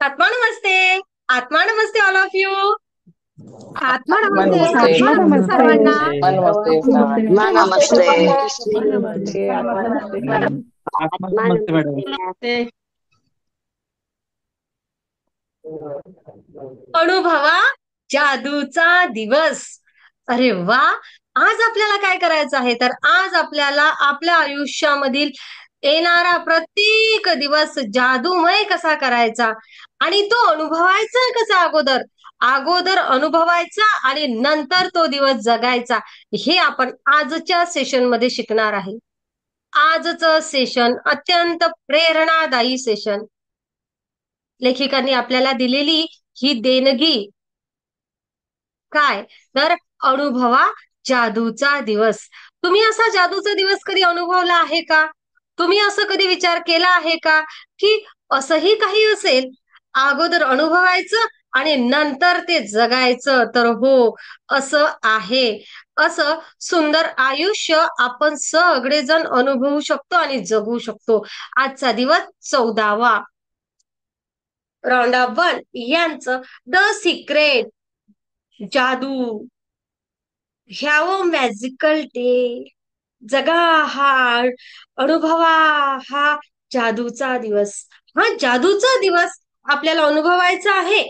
आत्मा नमस्ते. आत्मा नमस्ते all of you. आत्मा नमस्ते. नमस्ते. आत्मा नमस्ते सर्वांना. नमस्ते आत्मा नमस्ते. नमस्ते. आत्मा नमस्ते. आत्मा आत्मा नमस्ते मॅडम. नमस्ते. अनुभवा जादूचा दिवस. अरे वा. आज आपल्याला काय करायचं आहे, तर आज आपल्याला आपल्या आयुष्यामधील येणारा प्रत्येक दिवस जादूमय कसा करायचा आणि तो अनुभवायचा कसा, अगोदर अगोदर अनुभवायचा आणि नंतर तो दिवस जगायचा, हे आपण आजच्या सेशन मध्ये शिकणार आहे. आजचं सेशन अत्यंत प्रेरणादायी सेशन. लेखिकांनी आपल्याला दिलेली ही देणगी काय, तर अनुभवा जादूचा दिवस. तुम्ही असा जादूचा दिवस कधी अनुभवला आहे का? तुम्ही असं कधी विचार केला आहे का की असंही काही असेल, अगोदर अनुभवायचं आणि नंतर ते जगायचं? तर हो, असं आहे. असं सुंदर आयुष्य आपण सगळेजण अनुभवू शकतो आणि जगू शकतो. आजचा दिवस 14वा. रॉन्डा वन यांचं द सिक्रेट, जादू ह्यावं मॅजिकल डे. जगा हा, अनुभवा हा जादूचा दिवस. हा जादूचा दिवस आपल्याला अनुभवायचा आहे.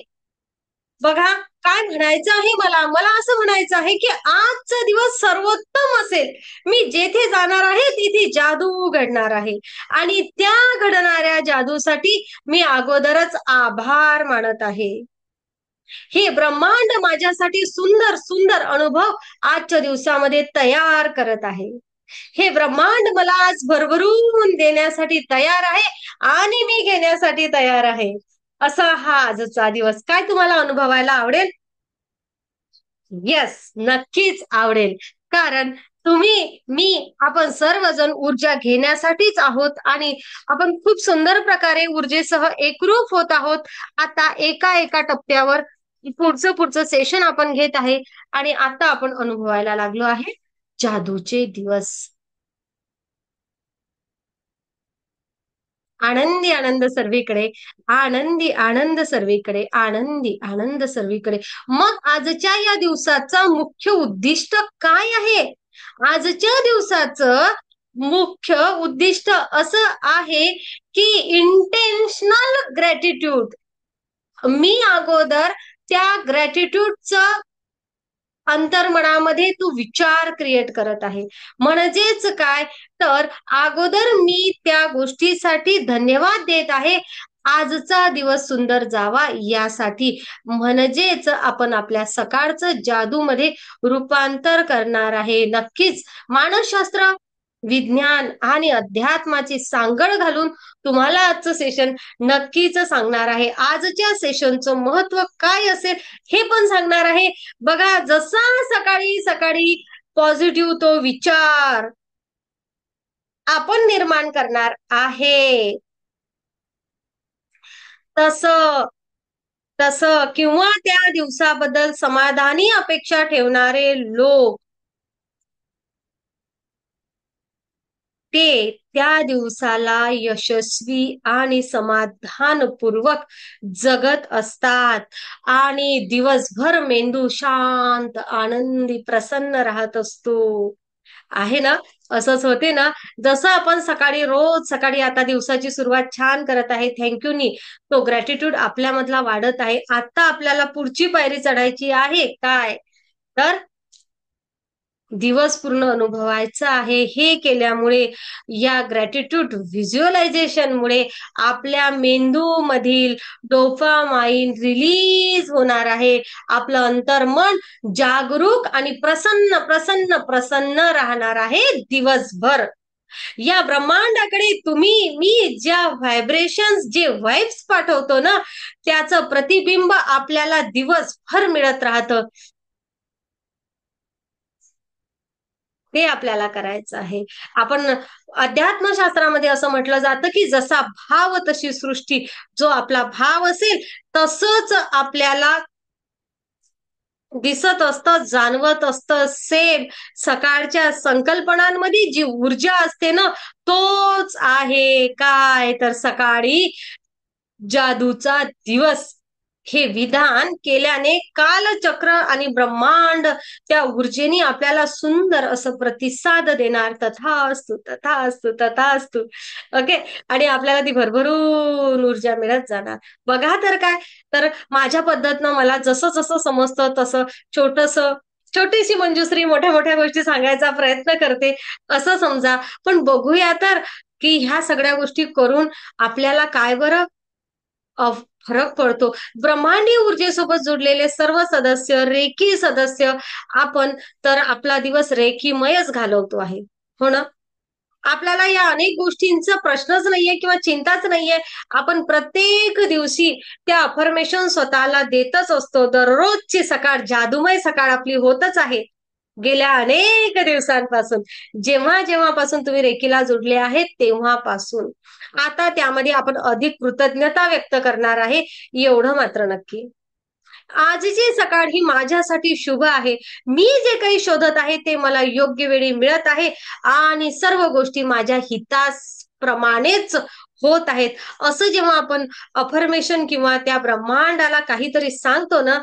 बघा, काय म्हणायचं आहे मला मला असं म्हणायचं आहे की आजचा दिवस सर्वोत्तम असेल. मी जेथे जाणार आहे तिथे जादू घडणार आहे आणि त्या घडणाऱ्या जादूसाठी मी अगोदरच आभार मानत आहे. हे ब्रह्मांड माझ्यासाठी सुंदर सुंदर अनुभव आजच्या दिवसामध्ये तयार करत आहे. हे ब्रह्मांड मला आज भरभरून देण्यासाठी तयार आहे आणि मी घेण्यासाठी तयार आहे. असा हा आजचा दिवस काय तुम्हाला अनुभवायला आवडेल? येस, नक्कीच आवडेल. कारण तुम्ही, मी, आपण सर्वजण ऊर्जा घेण्यासाठीच आहोत आणि आपण खूप सुंदर प्रकारे ऊर्जेसह एकरूप होत आहोत. आता एका एका टप्प्यावर पुढचं सेशन आपण घेत आहे आणि आता आपण अनुभवायला लागलो आहे जादूचे दिवस. आनंदी आनंद सर्वीकडे, आनंदी आनंद सर्वीकडे, आनंदी आनंद सर्वीकडे. मग आजच्या या दिवसाचा मुख्य उद्दिष्ट काय आहे? आजच्या दिवसाचं मुख्य उद्दिष्ट असं आहे की इंटेन्शनल ग्रॅटिट्यूड. मी अगोदर त्या ग्रॅटिट्यूडचं अंतर्मनामध्ये तू विचार क्रिएट करत आहे. म्हणजेच काय, तर अगोदर मी त्या गोष्टीसाठी धन्यवाद देत आहे, आजचा दिवस सुंदर जावा यासाठी. म्हणजेच आपण आपल्या सकाळचं जादूमध्ये रूपांतर करणार आहे. नक्कीच मानसशास्त्र, विज्ञान आणि अध्यात्माची सांगड घालून तुम्हाला आजचं सेशन नक्कीच सांगणार आहे. आजच्या सेशनचं महत्व काय असेल हे पण सांगणार आहे. बघा, जसा सकाळी सकाळी पॉझिटिव्ह तो विचार आपण निर्माण करणार आहे, तस तस किंवा त्या दिवसाबद्दल समाधानी अपेक्षा ठेवणारे लोक ते त्या दिवसाला यशस्वी आणि समाधानपूर्वक जगत असतात आणि दिवसभर मेंदू शांत, आनंदी, प्रसन्न राहत असतो. आहे ना? असंच होते ना. जसं आपण सकाळी, रोज सकाळी आता दिवसाची सुरुवात छान करत आहे थँक्यू नी, तो ग्रॅटिट्यूड आपल्यामधला वाढत आहे. आता आपल्याला पुढची पायरी चढायची आहे. काय, तर दिवस पूर्ण अनुभवायचा आहे. हे केल्यामुळे, या ग्रॅटिट्यूड व्हिज्युअलायझेशनमुळे आपल्या मेंदूमधील डोपामाइन रिलीज होणार आहे. आपलं अंतर्मन जागरूक आणि प्रसन्न प्रसन्न प्रसन्न राहणार आहे दिवसभर. या ब्रह्मांडाकडे तुम्ही, मी ज्या व्हायब्रेशन्स, जे वाइब्स पाठवतो ना, त्याचं प्रतिबिंब आपल्याला दिवसभर मिळत राहतं. ते आपल्याला करायचं आहे. आपण अध्यात्मशास्त्रामध्ये असं म्हटलं जातं की जसा भाव तशी सृष्टी. जो आपला भाव असेल तसंच आपल्याला दिसत असतं, जाणवत असतं. सेम सकाळच्या संकल्पनांमध्ये जी ऊर्जा असते ना, तोच आहे काय, तर सकाळी जादूचा दिवस हे विधान केल्याने कालचक्र आणि ब्रह्मांड त्या ऊर्जेने आपल्याला सुंदर असं प्रतिसाद देणार. तथास्तु तथास्तु तथास्तु. ओके. आणि आपल्याला ती भरभरून ऊर्जा मिळत जाणार. बघा तर काय, तर माझ्या पद्धतीनं मला जसं जसं समजतं तसं छोटीशी मंजुश्री मोठ्या मोठ्या गोष्टी सांगायचा प्रयत्न करते असं समजा. पण बघूया तर की ह्या सगळ्या गोष्टी करून आपल्याला काय बरं फरक पडतो. ब्रह्मांडीय ऊर्जेसोबत जोडलेले सर्व सदस्य, रेकी सदस्य आपण तर आपला दिवस रेकीमयच घालवतो आहे, हो ना. आपल्याला या अनेक गोष्टींचा प्रश्नच नाहीये किंवा चिंताच नाहीये. आपण प्रत्येक दिवशी त्या अफर्मेशन स्वतःला देतच असतो. दररोजची सकाळ जादूमय सकाळ आपली होतच आहे. गेल्या अनेक दिवसांपासून जेव्हापासून तुम्ही रेकीला जोडले आहेत तेव्हापासून. आता त्यामध्ये आपण अधिक कृतज्ञता व्यक्त करणार आहे, एवढं मात्र नक्की. आजची सकाळ ही माझ्यासाठी शुभ आहे. मी जे काही शोधत आहे ते मला योग्य वेळी मिळत आहे आणि सर्व गोष्टी माझ्या हिताप्रमाणेच होत आहेत. असं जेव्हा आपण अफर्मेशन किंवा त्या ब्रह्मांडाला काहीतरी सांगतो ना,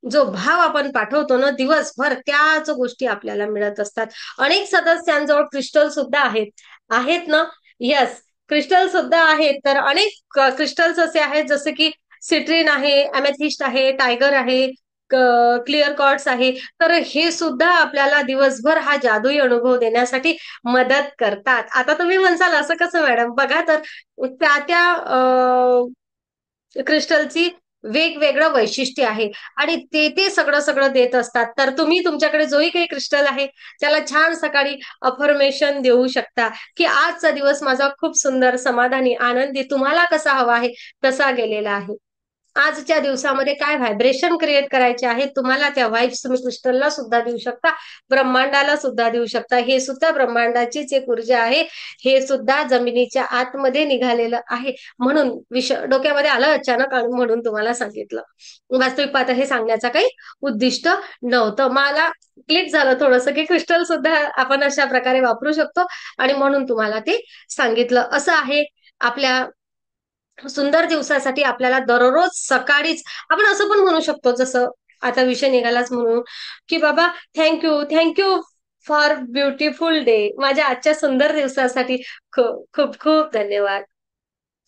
जो भाव आपण पाठवतो ना दिवसभर, त्याच गोष्टी आपल्याला मिळत असतात. अनेक सदस्यांजवळ क्रिस्टल सुद्धा आहेत ना. यस, क्रिस्टल सुद्धा आहेत. तर अनेक क्रिस्टल्स असे आहेत जसे की सिट्रीन आहे, अमेथिस्ट आहे, टायगर आहे, क्लिअर क्वार्ट्ज आहे. तर हे सुद्धा आपल्याला दिवसभर हा जादुई अनुभव देण्यासाठी मदत करतात. आता तुम्ही म्हणसाल असं कसं मॅडम? बघा तर त्या क्रिस्टलची वेगवेगळं वैशिष्ट्य आहे आणि ते सगळं सगळं देत असतात. तर तुम्ही तुमच्याकडे जोही काही क्रिस्टल आहे त्याला छान सकाळी अफर्मेशन देऊ शकता की आजचा दिवस माझा खूप सुंदर, समाधानी, आनंदी, तुम्हाला कसा हवा आहे तसा गेलेला आहे. आजच्या दिवसामध्ये काय व्हायब्रेशन क्रिएट करायचे आहेत तुम्हाला, त्या व्हाइब्स तुम्ही क्रिस्टलला सुद्धा देऊ शकता, ब्रह्मांडाला सुद्धा देऊ शकता. हे सुद्धा ब्रह्मांडाचीच एक ऊर्जा आहे. हे सुद्धा जमिनीच्या आतमध्ये निघालेलं आहे. म्हणून डोक्यामध्ये आलं अचानक आणि म्हणून तुम्हाला सांगितलं. वास्तविक पाहता हे सांगण्याचा काही उद्दिष्ट नव्हतं. मला क्लिक झालं थोडंसं की क्रिस्टल सुद्धा आपण अशा प्रकारे वापरू शकतो आणि म्हणून तुम्हाला ते सांगितलं. असं आहे आपल्या सुंदर दिवसासाठी आपल्याला दररोज सकाळीच आपण असं पण म्हणू शकतो, जसं आता विषय निघालाच म्हणून की बाबा थँक्यू फॉर ब्युटिफुल डे. माझ्या आजच्या सुंदर दिवसासाठी खूप खूप खूप धन्यवाद.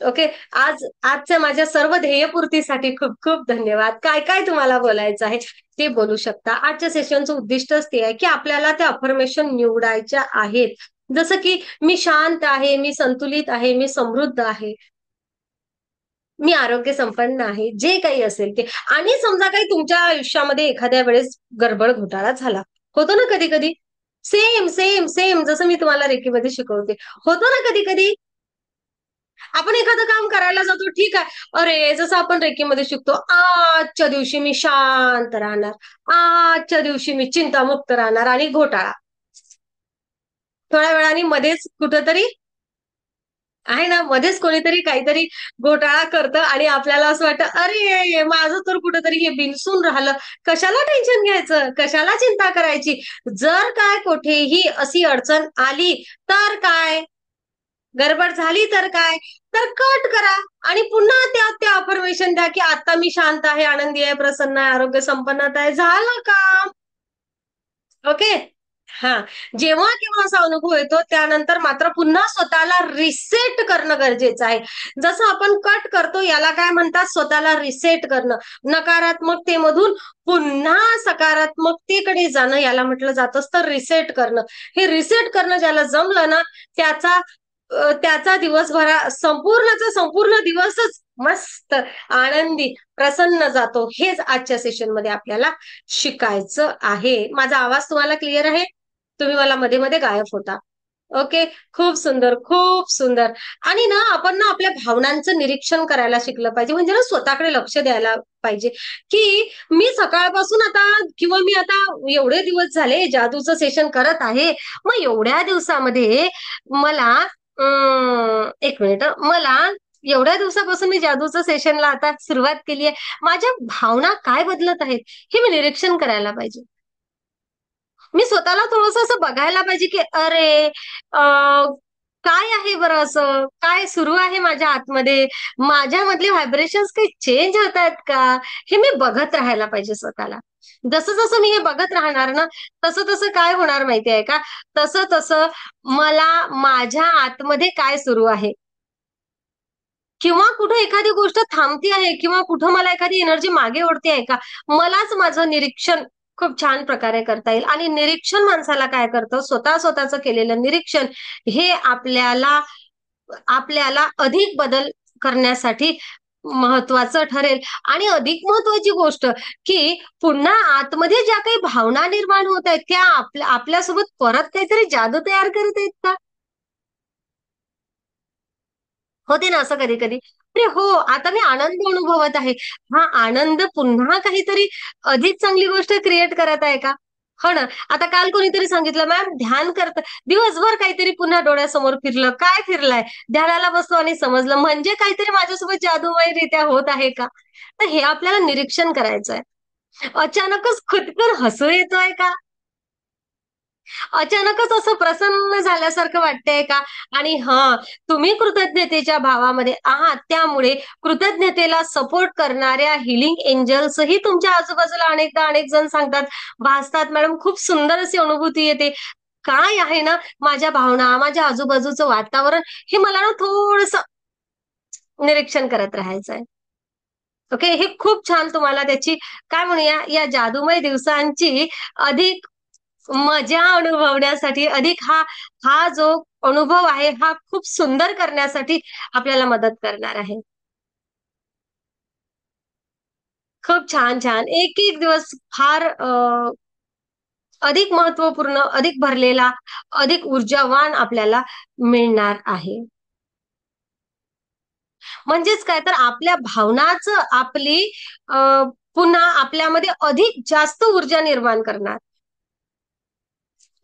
ओके. आजच्या माझ्या सर्व ध्येयपूर्तीसाठी खूप खूप धन्यवाद. काय काय तुम्हाला बोलायचं आहे ते बोलू शकता. आजच्या सेशनचं उद्दिष्टच ते आहे की आपल्याला त्या अफर्मेशन निवडायच्या आहेत. जसं की मी शांत आहे, मी संतुलित आहे, मी समृद्ध आहे, मी आरोग्य संपन्न आहे, जे काही असेल ते. आणि समजा काही तुमच्या आयुष्यामध्ये एखाद्या वेळेस गडबड घोटाळा झाला, होतो ना कधी कधी. सेम सेम सेम जसं मी तुम्हाला रेकीमध्ये शिकवते, होतो ना कधी कधी. आपण एखादं काम करायला जातो, ठीक आहे, अरे जसं आपण रेकीमध्ये शिकतो, आजच्या दिवशी मी शांत राहणार, आजच्या दिवशी मी चिंतामुक्त राहणार, आणि घोटाळा थोड्या वेळाने मध्येच कुठंतरी आहे ना, मध्येच कोणीतरी काहीतरी घोटाळा करतं आणि आपल्याला असं वाटतं, अरे माझं तर कुठंतरी हे बिनसून राहिलं, कशाला टेन्शन घ्यायचं, कशाला चिंता करायची. जर काय कुठेही अशी अडचण आली तर काय, गडबड झाली तर काय, तर कट करा आणि पुन्हा त्या अफर्मेशन द्या की आता मी शांत आहे, आनंदी आहे, प्रसन्न आहे, आरोग्य संपन्नता आहे, झालं काम. ओके. हा, जेव्हा केव्हा असा अनुभव येतो त्यानंतर मात्र पुन्हा स्वतःला रिसेट करणं गरजेचं आहे. जसं आपण कट करतो याला काय म्हणतात, स्वतःला रिसेट करणं. नकारात्मकतेमधून पुन्हा सकारात्मकतेकडे जाणं याला म्हटलं जात असतं रिसेट करणं. हे रिसेट करणं ज्याला जमलं ना त्याचा दिवसभरा संपूर्ण दिवसच मस्त, आनंदी, प्रसन्न जातो. हेच आजच्या सेशन मध्ये आपल्याला शिकायचं आहे. माझा आवाज तुम्हाला क्लिअर आहे? तुम्ही मला मध्ये मध्ये गायब होता. ओके. खूप सुंदर, खूप सुंदर. आणि ना आपण ना आपल्या भावनांचं निरीक्षण करायला शिकलं पाहिजे, म्हणजे ना स्वतःकडे लक्ष द्यायला पाहिजे की मी सकाळपासून आता किंवा मी आता एवढे दिवस झाले जादूचं सेशन करत आहे, मग एवढ्या दिवसामध्ये मला एक मिनिट, मला एवढ्या दिवसापासून मी जादूचं सेशनला आता सुरुवात केली आहे, माझ्या भावना काय बदलत आहेत हे मी निरीक्षण करायला पाहिजे. मी स्वतःला थोडंसं असं बघायला पाहिजे की अरे काय आहे बरं असं? काय सुरू आहे माझ्या आतमध्ये? माझ्यामधले व्हायब्रेशन्स काही चेंज होत आहेत का? हे मी बघत राहायला पाहिजे स्वतःला. जसं जसं मी हे बघत राहणार ना, तसं तसं काय होणार माहिती आहे का? तसं तसं मला माझ्या आतमध्ये काय सुरू आहे किंवा कुठं एखादी गोष्ट थांबती आहे किंवा कुठं मला एखादी एनर्जी मागे ओढते आहे का, मलाच माझं निरीक्षण खूप छान प्रकारे करता येईल. आणि निरीक्षण माणसाला काय करतं, स्वतःचं केलेलं निरीक्षण हे आपल्याला आपल्याला अधिक बदल करण्यासाठी महत्वाचं ठरेल. आणि अधिक महत्वाची गोष्ट की पुन्हा आतमध्ये ज्या काही भावना निर्माण होत आहेत त्या आपल्यासोबत परत काहीतरी जादू तयार करत आहेत का? होते ना असं कधी कधी. अरे हो, आता मी आनंद अनुभवत आहे. हा आनंद पुन्हा काहीतरी अधिक चांगली गोष्ट क्रिएट करत आहे का? हो ना. आता काल कोणीतरी सांगितलं, मॅम ध्यान करत दिवसभर काहीतरी पुन्हा डोळ्यासमोर फिरलं. काय फिरलाय? ध्यानाला बसलो आणि समजलं म्हणजे काहीतरी माझ्यासोबत जादूमयरित्या होत आहे का? तर हे आपल्याला निरीक्षण करायचं आहे. अचानकच खुदकन हसू येतोय का? अचानकच असं प्रसन्न झाल्यासारखं वाटतंय का? आणि तुम्ही कृतज्ञतेच्या भावामध्ये आहात, त्यामुळे कृतज्ञतेला सपोर्ट करणाऱ्या हिलिंग एंजल्सही तुमच्या आजूबाजूला अनेकदा अनेक जण सांगतात, भासतात. मॅडम खूप सुंदर अशी अनुभूती येते. काय आहे ना, माझ्या भावना, माझ्या आजूबाजूचं वातावरण हे मला ना थोडस निरीक्षण करत राहायचंय. ओके, हे खूप छान तुम्हाला त्याची काय म्हणूया, या जादूमय दिवसांची अधिक मजा अनुभवण्यासाठी, अधिक हा हा जो अनुभव आहे हा खूप सुंदर करण्यासाठी आपल्याला मदत करणार आहे. खूप छान छान. एक एक दिवस फार अधिक महत्वपूर्ण, अधिक भरलेला, अधिक ऊर्जावान आपल्याला मिळणार आहे. म्हणजेच काय तर आपल्या भावनाच आपली पुन्हा आपल्यामध्ये अधिक जास्त ऊर्जा निर्माण करणार.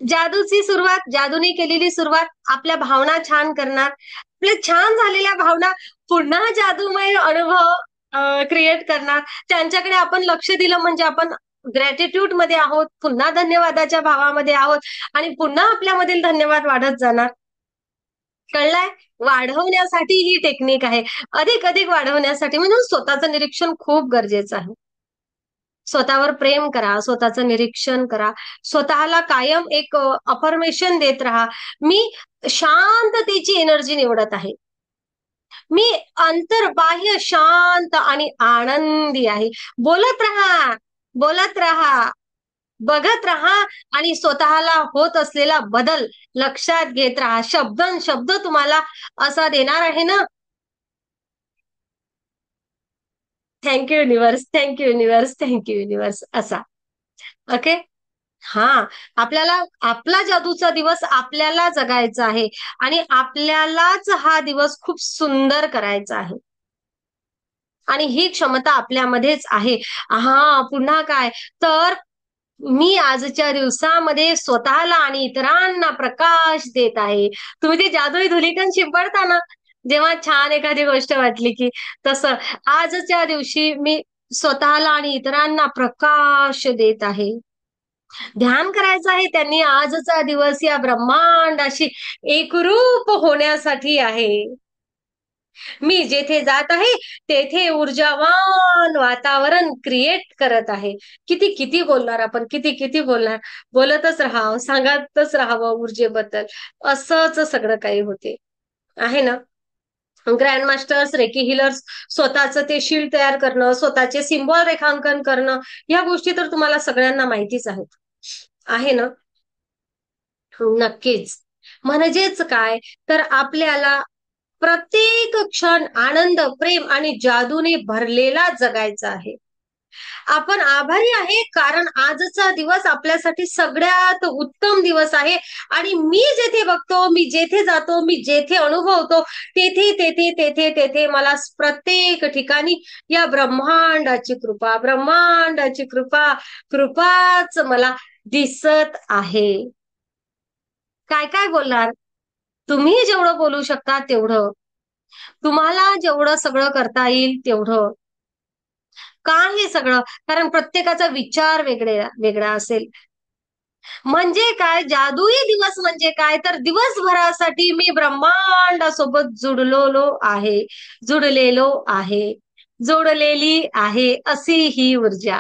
जादूची सुरुवात, जादूने केलेली सुरुवात आपल्या भावना छान करणार. आपल्या छान झालेल्या भावना पुन्हा जादूमय अनुभव क्रिएट करणार. त्यांच्याकडे आपण लक्ष दिलं म्हणजे आपण ग्रॅटिट्यूड मध्ये आहोत, पुन्हा धन्यवादाच्या भावामध्ये आहोत आणि पुन्हा आपल्यामधील धन्यवाद वाढत जाणार. कळलंय? वाढवण्यासाठी ही टेक्निक आहे. अधिक अधिक वाढवण्यासाठी म्हणजे स्वतःचं निरीक्षण खूप गरजेचं आहे. स्वतःवर प्रेम करा, स्वतःचं निरीक्षण करा, स्वतःला कायम एक अफर्मेशन देत राहा. मी शांततेची एनर्जी निवडत आहे. मी अंतर्बाह्य शांत आणि आनंदी आहे. बोलत राहा, बोलत राहा, बघत राहा आणि स्वतःला होत असलेला बदल लक्षात घेत राहा. शब्द तुम्हाला असा देणार आहे ना, thank you universe, thank you universe, thank you universe असा. ओके. हा, आपल्याला आपला जादूचा दिवस आपल्याला जगायचा आहे आणि आपल्यालाच हा दिवस खूप सुंदर करायचा आहे. आणि ही क्षमता आपल्यामध्येच आहे. पुन्हा काय तर मी आजच्या दिवसामध्ये स्वतःला आणि इतरांना प्रकाश देत आहे. तुम्ही ती जादुई धुलिकन शिंपडता ना, जेव्हा छान एखादी गोष्ट वाटली की, तसं आजच्या दिवशी मी स्वतःला आणि इतरांना प्रकाश देत आहे. ध्यान करायचं आहे त्यांनी आजचा दिवस या ब्रह्मांडाशी एकरूप होण्यासाठी आहे. मी जेथे जात आहे तेथे ऊर्जावान वातावरण क्रिएट करत आहे. किती किती बोलणार आपण, किती किती बोलणार. बोलतच राहावं, सांगतच राहावं ऊर्जेबद्दल. असंच सगळं काही होते आहे ना. ग्रँड मास्टर्स, रेकी हिलर्स, स्वतःचं ते शील्ड तयार करणं, स्वतःचे सिम्बॉल रेखांकन करणं, या गोष्टी तर तुम्हाला सगळ्यांना माहितीच आहेत, आहे ना. नक्कीच. म्हणजेच काय तर आपल्याला प्रत्येक क्षण आनंद, प्रेम आणि जादूने भरलेला जगायचा आहे. आपण आभारी आहे कारण आजचा दिवस आपल्यासाठी सगळ्यात उत्तम दिवस आहे. आणि मी जेथे बघतो, मी जेथे जातो, मी जेथे अनुभवतो, तेथे तेथे तेथे तेथे मला प्रत्येक ठिकाणी या ब्रह्मांडाची कृपा, ब्रह्मांडाची कृपा, कृपाच मला दिसत आहे. काय काय बोलणार? तुम्ही जेवढं बोलू शकता तेवढं, तुम्हाला जेवढं सगळं करता येईल तेवढं. का हे सगळं? कारण प्रत्येकाचा विचार वेगळा वेगळा असेल. म्हणजे काय, जादुई दिवस म्हणजे काय, तर दिवसभरासाठी मी ब्रह्मांडासोबत जुडलेलो आहे, जोडलेली आहे अशी ही ऊर्जा,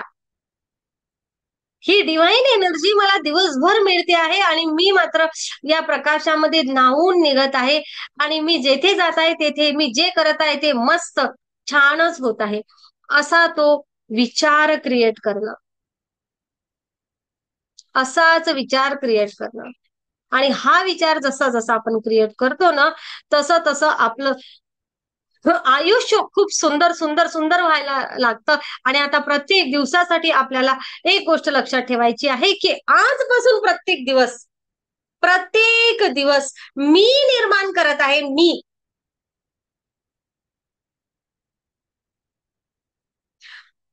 ही डिव्हाइन एनर्जी मला दिवसभर मिळते आहे आणि मी मात्र या प्रकाशामध्ये न्हावून निघत आहे आणि मी जेथे जात आहे तेथे मी जे करत आहे ते मस्त छानच होत आहे, असा तो विचार क्रिएट करणं, असाच विचार क्रिएट करणं. आणि हा विचार जसा जसा आपण क्रिएट करतो ना, तसं तसं आपलं आयुष्य खूप सुंदर सुंदर सुंदर व्हायला लागतं. आणि आता प्रत्येक दिवसासाठी आपल्याला एक गोष्ट लक्षात ठेवायची आहे की आजपासून प्रत्येक दिवस मी निर्माण करत आहे. मी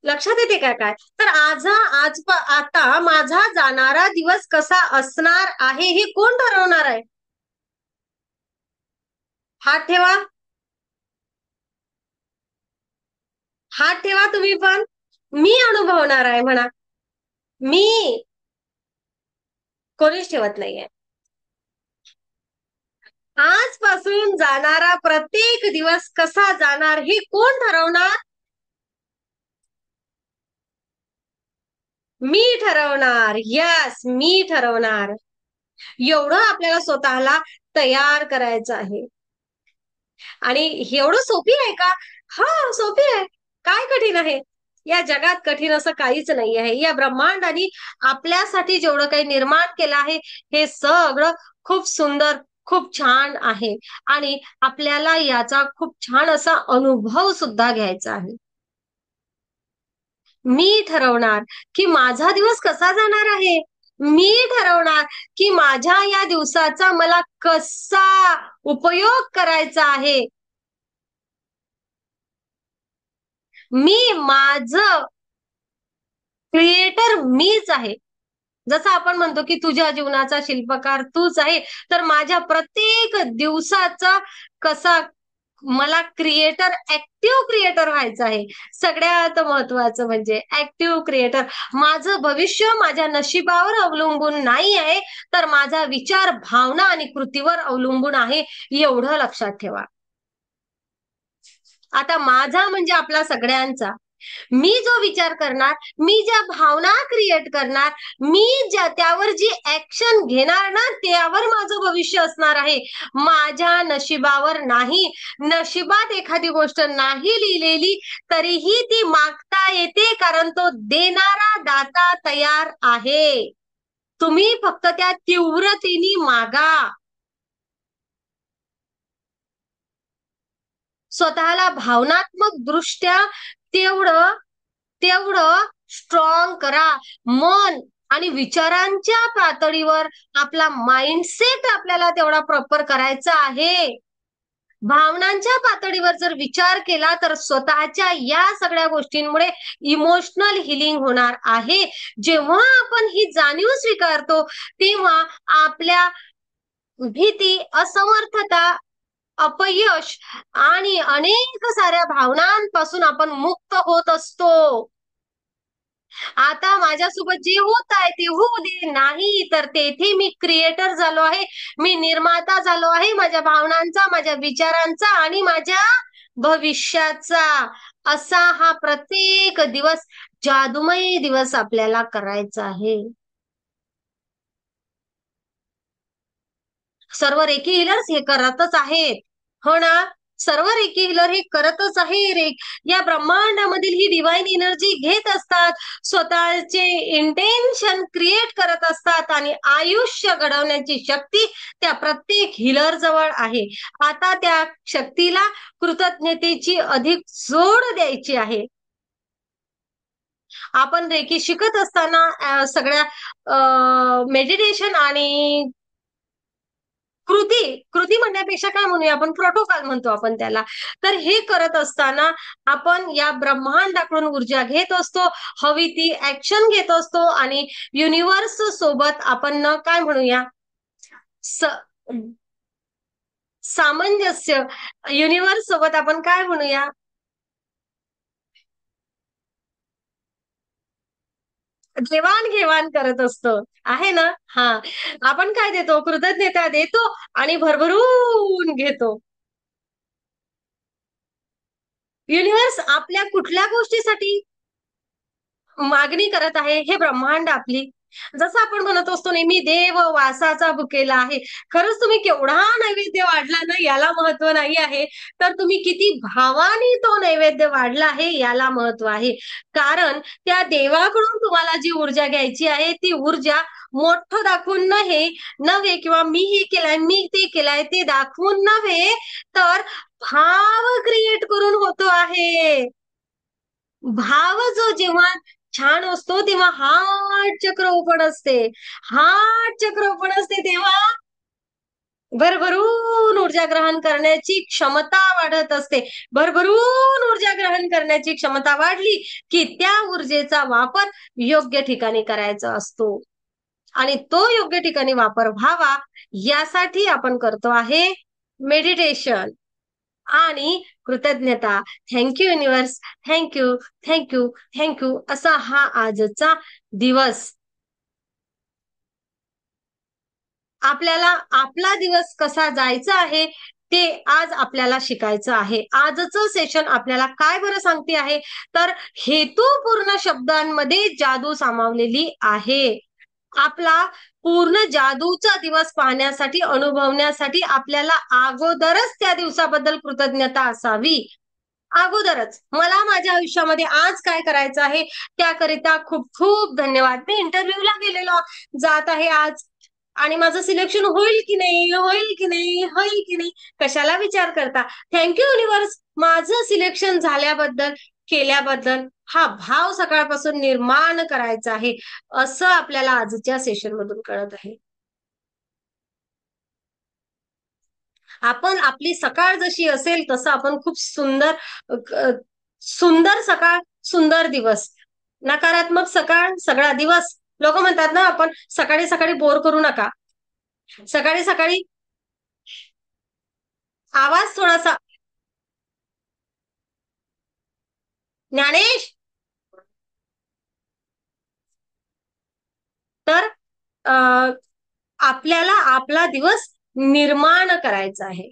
लक्षात येते का काय, तर आता माझा जाणारा दिवस कसा असणार आहे हे कोण ठरवणार आहे? हात ठेवा, हात ठेवा तुम्ही पण. मी अनुभवणार आहे म्हणा. मी कोणीच ठेवत नाहीये. आजपासून जाणारा प्रत्येक दिवस कसा जाणार हे कोण ठरवणार? मी ठरवणार. यस, मी ठरवणार. एवढं आपल्याला स्वतःला तयार करायचं आहे. आणि एवढं सोपी आहे का? हा, सोपी आहे. काय कठीण आहे? या जगात कठीण असं काहीच नाही आहे. या ब्रह्मांडाने आपल्यासाठी जेवढं काही निर्माण केलं आहे हे सगळं खूप सुंदर, खूप छान आहे आणि आपल्याला याचा खूप छान असा अनुभव सुद्धा घ्यायचा आहे. मी ठरवणार की माझा दिवस कसा जाणार आहे. मी ठरवणार की माझ्या या दिवसाचा मला कसा उपयोग करायचा आहे. माझं क्रिएटर मीच आहे. जसं आपण म्हणतो की तुझ्या जीवनाचा शिल्पकार तूच आहे, तर माझ्या प्रत्येक दिवसाचा कसा मला ऍक्टिव्ह क्रिएटर व्हायचं आहे. सगळ्यात महत्वाचं म्हणजे ऍक्टिव्ह क्रिएटर. माझं भविष्य माझ्या नशिबावर अवलंबून नाही आहे, तर माझा विचार, भावना आणि कृतीवर अवलंबून आहे, एवढं लक्षात ठेवा. आता माझा म्हणजे आपला सगळ्यांचा. मी जो विचार करणार, मी ज्या भावना क्रिएट करणार, मी त्यावर जी ऍक्शन घेणार ना, त्यावर माझं भविष्य असणार आहे, माझ्या नशिबावर नाही. नशिबात एखादी गोष्ट नाही लिहिलेली तरीही ती मागता येते, कारण तो देणारा दाता तयार आहे. तुम्ही फक्त त्या तीव्रतेने मागा. स्वतःला भावनात्मक दृष्ट्या तेवढं स्ट्रॉंग करा. मन आणि विचारांच्या पातळीवर आपला माइंडसेट आपल्याला तेवढा प्रॉपर करायचा आहे. भावनांच्या पातळीवर जर विचार केला तर स्वतःच्या या सगळ्या गोष्टींमुळे इमोशनल हिलिंग होणार आहे. जेव्हा आपण ही जाणीव स्वीकारतो तेव्हा आपल्या भीती, असमर्थता, अपयश आणि अनेक साऱ्या भावनांपासून आपण मुक्त होत असतो. आता माझ्यासोबत जे होत आहे ते होऊ दे, नाही तर तेथे मी क्रिएटर झालो आहे, मी निर्माता झालो आहे माझ्या भावनांचा, माझ्या विचारांचा आणि माझ्या भविष्याचा. असा हा प्रत्येक दिवस जादुमय दिवस आपल्याला करायचा आहे. सर्व रेकी हिलर्स हे करतच आहेत, हो ना. सर्व रेकी हिलर हे करतच आहे. या ब्रह्मांडामधील ही डिवाइन एनर्जी घेत असतात, स्वतःचे इंटेन्शन क्रिएट करत असतात आणि आयुष्य घडवण्याची शक्ती त्या प्रत्येक हिलर जवळ आहे. आता त्या शक्तीला कृतज्ञतेची अधिक जोड द्यायची आहे. आपण रेकी शिकत असताना सगळ्या मेडिटेशन आणि कृती म्हणण्यापेक्षा काय म्हणूया आपण, प्रोटोकॉल म्हणतो आपण त्याला. तर हे करत असताना आपण या ब्रह्मांडाकडून ऊर्जा घेत असतो, हवी ती ऍक्शन घेत असतो आणि युनिव्हर्स सोबत आपण काय म्हणूया, सामंजस्य, युनिव्हर्स सोबत आपण काय म्हणूया, देवाणघेवाण करत असतो, आहे ना? हा, आपण काय देतो? कृतज्ञता देतो आणि भरभरून घेतो. युनिव्हर्स आपल्या कुठल्या गोष्टीसाठी मागणी करत आहे? हे ब्रह्मांड आपली. जसं आपण म्हणत असतो नेहमी, देव वासाचा भुकेला आहे. खरंच तुम्ही केवढा नैवेद्य वाढला ना, याला महत्व नाही आहे, तर तुम्ही किती भावाने तो नैवेद्य वाढला आहे याला महत्व आहे. कारण त्या देवाकडून तुम्हाला जी ऊर्जा घ्यायची आहे, ती ऊर्जा मोठं दाखवून नव्हे किंवा मी हे केलंय, मी ते केलंय, ते दाखवून नव्हे, तर भाव क्रिएट करून होतो आहे. भाव जो जेव्हा छान असतो तेव्हा हार्ट चक्र ओपन असते. हार्ट चक्र ओपन असते तेव्हा भरभरून ऊर्जा ग्रहण करण्याची क्षमता वाढत असते. भरभरून ऊर्जा ग्रहण करण्याची क्षमता वाढली की त्या ऊर्जेचा वापर योग्य ठिकाणी करायचा असतो. आणि तो योग्य ठिकाणी वापर व्हावा यासाठी आपण करतो आहे मेडिटेशन आणि कृतज्ञता. Thank you universe, thank you, thank you, thank you असा हा आजचा दिवस. आपल्याला आपला दिवस कसा जायचा आहे ते आज आपल्याला शिकायचं आहे. आजचं सेशन आपल्याला काय बरं सांगते आहे, तर हेतूपूर्ण शब्दांमध्ये जादू सामावलेली आहे. आपला पूर्ण जादूचा दिवस पाहण्यासाठी, अनुभवण्यासाठी आपल्याला अगोदरच त्या दिवसाबद्दल कृतज्ञता असावी. अगोदरच मला माझ्या आयुष्यामध्ये आज काय करायचं आहे त्याकरिता खूप खूप धन्यवाद. मी इंटरव्ह्यूला गेलेलो जात आहे आज आणि माझं सिलेक्शन होईल की नाही, होईल की नाही, होईल की नाही, कशाला विचार करता. थँक्यू युनिव्हर्स, माझं सिलेक्शन झाल्याबद्दल, केल्याबद्दल. हा भाव सकाळपासून निर्माण करायचा आहे असं आपल्याला आजच्या सेशन मधून कळत आहे. आपण आपली सकाळ जशी असेल तसं आपण खूप सुंदर सकाळ, सुंदर दिवस. नकारात्मक सकाळ, सगळा दिवस. लोक म्हणतात ना, आपण सकाळी सकाळी बोर करू नका. सकाळी सकाळी आवाज थोडासा. ज्ञानेश, तर आपल्याला आपला दिवस निर्माण करायचा आहे.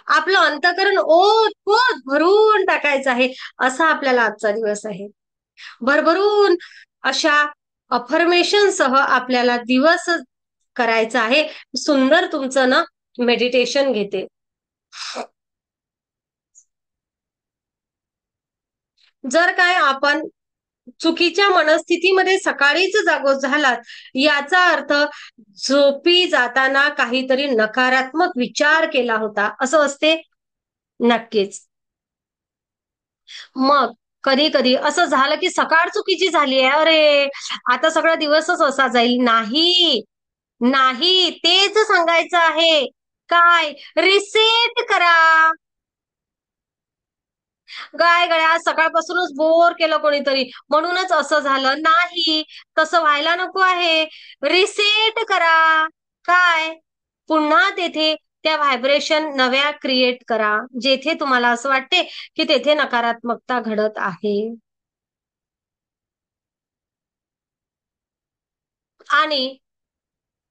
आपलं अंतःकरण ओतप्रोत भरून टाकायचं आहे. असा आपल्याला आजचा दिवस आहे. भरभरून अशा अफर्मेशन सह आपल्याला दिवस करायचा आहे. सुंदर तुमचं ना मेडिटेशन घेते. जर काय आपण चुकीच्या मनस्थितीमध्ये सकाळीच जागो झालात, याचा अर्थ झोपी जाताना काहीतरी नकारात्मक विचार केला होता असं असते. नक्कीच. मग कधी कधी असं झालं की सकाळ चुकीची झाली आहे, अरे आता सगळा दिवसच असा जाईल. नाही, नाही, तेच सांगायचं आहे. काय? रिसेट करा. काय गड्या, सकाळपासूनच बोर केलं कोणीतरी म्हणूनच असं झालं. नाही, तसं व्हायला नको आहे. रिसेट करा. काय? पुन्हा तेथे त्या व्हायब्रेशन नव्या क्रिएट करा जेथे तुम्हाला असं वाटते की तेथे नकारात्मकता घडत आहे. आणि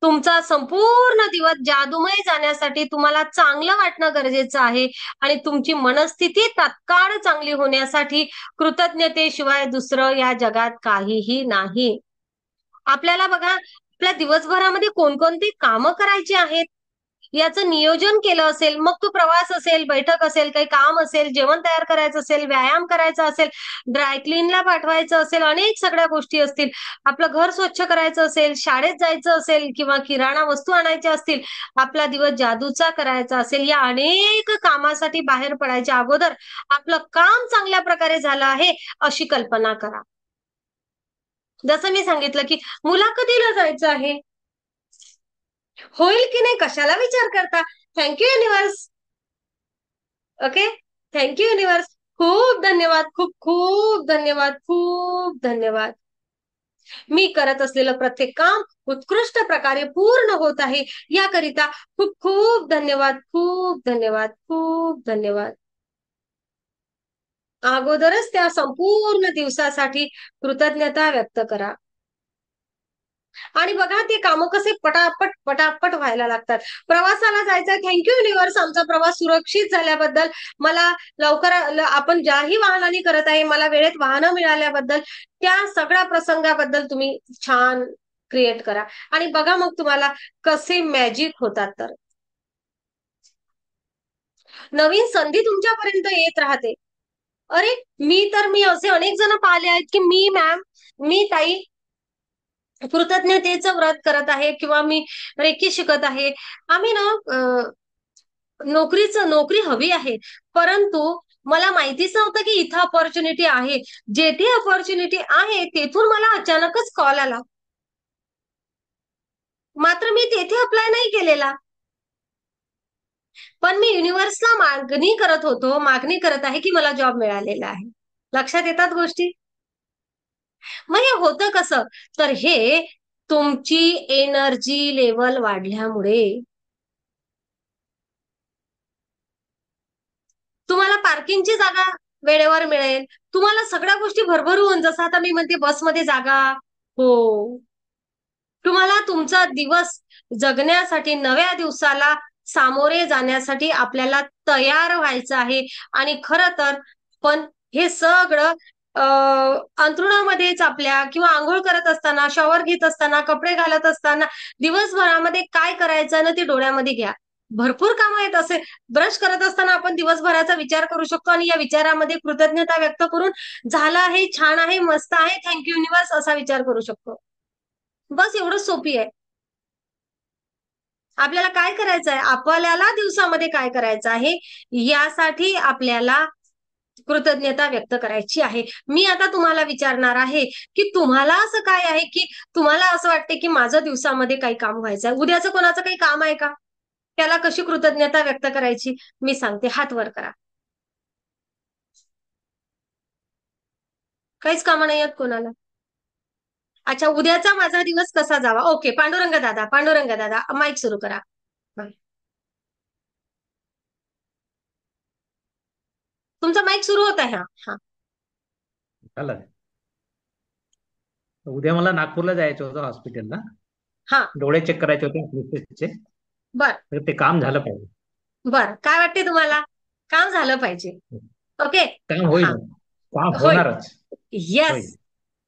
तुमचा संपूर्ण दिवस जादूमय जाण्यासाठी तुम्हाला चांगलं वाटणं गरजेचं आहे. आणि तुमची मनस्थिती तात्काळ चांगली होण्यासाठी कृतज्ञतेशिवाय दुसरं या जगात काहीही नाही. आपल्याला बघा, आपल्या दिवसभरामध्ये कोणकोणती कामं करायची आहेत याचं नियोजन केलं असेल, मग तो प्रवास असेल, बैठक असेल, काही काम असेल, जेवण तयार करायचं असेल, व्यायाम करायचा असेल, ड्रायक्लीनला पाठवायचं असेल, अनेक सगळ्या गोष्टी असतील, आपलं घर स्वच्छ करायचं असेल, शाळेत जायचं असेल किंवा किराणा वस्तू आणायच्या असतील, आपला दिवस जादूचा करायचा असेल, या अनेक कामासाठी बाहेर पडायच्या अगोदर आपलं काम चांगल्या प्रकारे झालं आहे अशी कल्पना करा. जसं मी सांगितलं की मुलाखतीला जायचं आहे, होईल की नाही कशाला विचार करता. Thank you universe. Okay, thank you universe. खूप धन्यवाद, खूप खूप धन्यवाद, खूप धन्यवाद. मी करत असलेलं प्रत्येक काम उत्कृष्ट प्रकारे पूर्ण होत आहे याकरिता खूप खूप धन्यवाद, खूप धन्यवाद, खूप धन्यवाद. अगोदरच त्या संपूर्ण दिवसासाठी कृतज्ञता व्यक्त करा. आणि बघा ते कामं कसे पटापट पटापट व्हायला लागतात. प्रवासाला जायचं, थँक्यू युनिव्हर्स आमचा प्रवास सुरक्षित झाल्याबद्दल. मला आपण ज्याही वाहनाने करत आहे, मला वेळेत वाहनं मिळाल्याबद्दल, त्या सगळ्या प्रसंगाबद्दल तुम्ही छान क्रिएट करा आणि बघा मग तुम्हाला कसे मॅजिक होतात. तर नवीन संधी तुमच्यापर्यंत येत राहते. अरे मी असे अनेक जण पाहिले आहेत की मी ताई कृतज्ञतेचं व्रत करत आहे किंवा मी रेकी शिकत आहे. आम्ही ना नोकरी हवी आहे, परंतु मला माहितीच नव्हतं की इथं अपॉर्च्युनिटी आहे. जेथे अपॉर्च्युनिटी आहे तेथून मला अचानकच कॉल आला. मात्र मी तेथे अप्लाय नाही केलेला, पण मी युनिव्हर्सला मागणी करत आहे की मला जॉब मिळालेला आहे. लक्षात येतात गोष्टी. मग हे होतं कसं, तर हे तुमची एनर्जी लेवल वाढल्यामुळे. तुम्हाला पार्किंगची जागा वेळेवर मिळेल, तुम्हाला सगळ्या गोष्टी भरभरून, जसं आता मी म्हणते बसमध्ये जागा. हो, तुम्हाला तुमचा दिवस जगण्यासाठी, नव्या दिवसाला सामोरे जाण्यासाठी आपल्याला तयार व्हायचं आहे. आणि खरं तर पण हे सगळं अंथरुणामध्येच आपल्या, किंवा आंघोळ करत असताना, शॉवर घेत असताना, कपडे घालत असताना, दिवसभरामध्ये काय करायचं ना ते डोळ्यामध्ये घ्या. भरपूर कामं आहेत असे. ब्रश करत असताना आपण दिवसभराचा विचार करू शकतो आणि या विचारामध्ये कृतज्ञता व्यक्त करून, झालं आहे, छान आहे, मस्त आहे, थँक्यू युनिव्हर्स असा विचार करू शकतो. बस एवढंच सोपी आहे. आपल्याला काय करायचं आहे, आपल्याला दिवसामध्ये काय करायचं आहे, यासाठी आपल्याला कृतज्ञता व्यक्त करायची आहे. मी आता तुम्हाला विचारणार आहे की तुम्हाला असं काय आहे की तुम्हाला असं वाटते की माझं दिवसामध्ये काही काम व्हायचं आहे, उद्याचं कोणाचं काही काम आहे का, त्याला कशी कृतज्ञता व्यक्त करायची मी सांगते. हात वर करा. काहीच कामं नाही आहेत कोणाला. अच्छा, उद्याचा माझा दिवस कसा जावा. ओके, पांडुरंग दादा माईक सुरू करा. तुमचा माईक सुरू होत आहे. हा हा. चालेल. उद्या मला नागपूरला जायचं होतं हॉस्पिटलला. हा, डोळे चेक करायचे होते ऑफिसचे. बर तर ते काम झालं पाहिजे. बर. काय वाटते तुम्हाला, काम झालं पाहिजे. ओके, काम होईल, हा, काम होईल. होणारच. होईल. येस,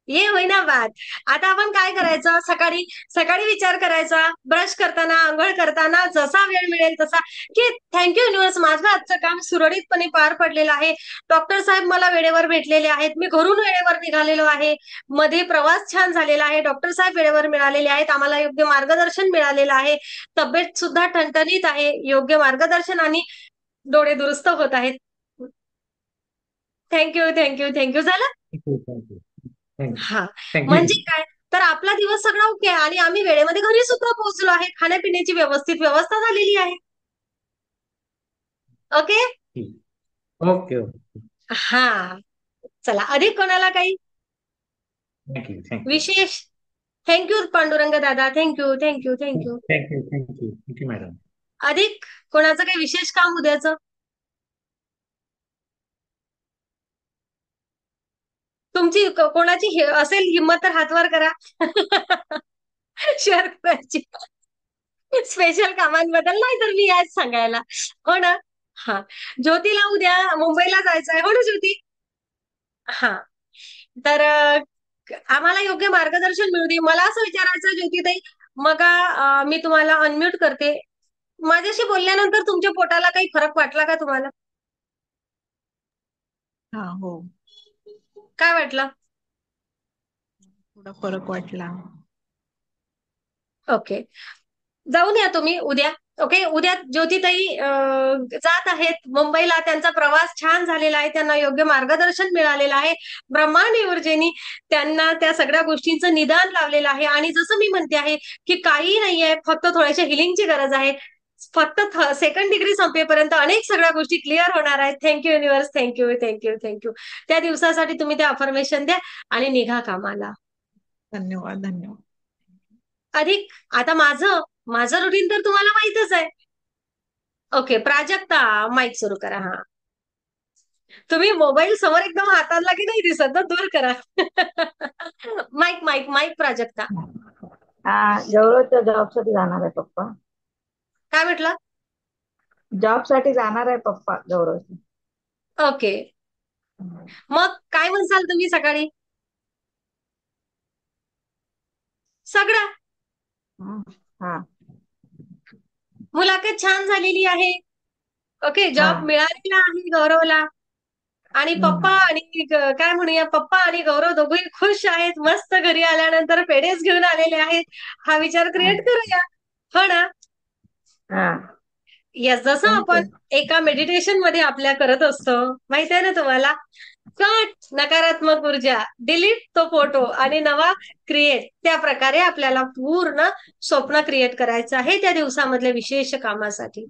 ये होईना बात. आता आपण काय करायचं, सकाळी सकाळी विचार करायचा, ब्रश करताना, आंघोळ करताना, जसा वेळ मिळेल तसा, की थँक्यू युनिव्हर्स, माझं आजचं काम सुरळीतपणे पार पडलेलं आहे. डॉक्टर साहेब मला वेळेवर भेटलेले आहेत, मी घरून वेळेवर निघालेलो आहे, मध्ये प्रवास छान झालेला आहे, डॉक्टर साहेब वेळेवर मिळालेले आहेत, आम्हाला योग्य मार्गदर्शन मिळालेलं आहे, तब्येत सुद्धा ठणठणीत आहे, योग्य मार्गदर्शन आणि डोळे दुरुस्त होत आहेत. Thank you thank you thank you. झालं. थँक्यू. हा, थँक्यू. म्हणजे काय, तर आपला दिवस सगळा ओके आहे आणि आम्ही वेळेमध्ये घरी सुद्धा पोहोचलो आहे, खाण्यापिण्याची व्यवस्थित व्यवस्था झालेली आहे. ओके. ओके. हा, चला, अधिक कोणाला काही थँक्यू. थँक्यू. विशेष. थँक्यू पांडुरंग दादा, thank you thank you thank you. Thank you. Thank you. Thank you madam. अधिक कोणाचं काही विशेष काम उद्याचं, तुमची कोणाची असेल हिंमत तर हात वर करा. शेअर करायची स्पेशल कामांबद्दल, नाही तर मी आज सांगायला. हो ना. हा, ज्योतीला उद्या मुंबईला जायचं आहे. हो ना ज्योती. हा, तर आम्हाला योग्य मार्गदर्शन मिळू दे. मला असं विचारायचं ज्योतिताई, मग मी तुम्हाला अनम्यूट करते. माझ्याशी बोलल्यानंतर तुमच्या पोटाला काही फरक वाटला का तुम्हाला, हा, हो, काय वाटलं. थोडा फरक वाटला. ओके, जाऊन या तुम्ही उद्या. ओके, उद्या ज्योतिताई जात आहेत मुंबईला, त्यांचा प्रवास छान झालेला आहे, त्यांना योग्य मार्गदर्शन मिळालेलं आहे, ब्रह्मांडी ऊर्जेनी त्यांना त्या सगळ्या गोष्टींचं निदान लावलेलं आहे. आणि जसं मी म्हणते आहे की काही नाहीये, फक्त थोड्याशा हिलिंगची गरज आहे. फक्त सेकंड डिग्री संपेपर्यंत अनेक सगळ्या गोष्टी क्लिअर होणार आहेत. Thank you universe, thank you thank you thank you. त्या दिवसासाठी तुम्ही ते अफर्मेशन द्या आणि निघा कामाला. धन्यवाद. धन्यवाद. अधिक, आता माझं रुटीन तर तुम्हाला माहितच आहे. ओके, प्राजक्ता माईक सुरू करा. हा, तुम्ही मोबाईल समोर एकदम हाताला की नाही दिसत, तर दूर करा. Mike mike mike Prajakta. गौरवच्या जॉब साठी जाणार आहे पप्पा. काय म्हटलं? जॉब साठी जाणार आहे पप्पा गौरव. ओके. मग काय म्हणसाल तुम्ही सकाळी? सगळं हा मुलाखत छान झालेली आहे. ओके, हा जॉब मिळालेला आहे गौरवला. आणि पप्पा आणि काय म्हणूया, पप्पा आणि गौरव दोघेही खुश आहेत. मस्त घरी आल्यानंतर पेढेच घेऊन आलेले आहेत. हा विचार क्रिएट करूया, हो ना? हा यस, जसं थँक्यू. आपण एका मेडिटेशन मध्ये आपल्या करत असतो, माहित आहे ना तुम्हाला? कट नकारात्मक ऊर्जा, डिलीट तो फोटो आणि नवा क्रिएट. त्या प्रकारे आपल्याला पूर्ण स्वप्न क्रिएट करायचं आहे त्या दिवसामधल्या विशेष कामासाठी.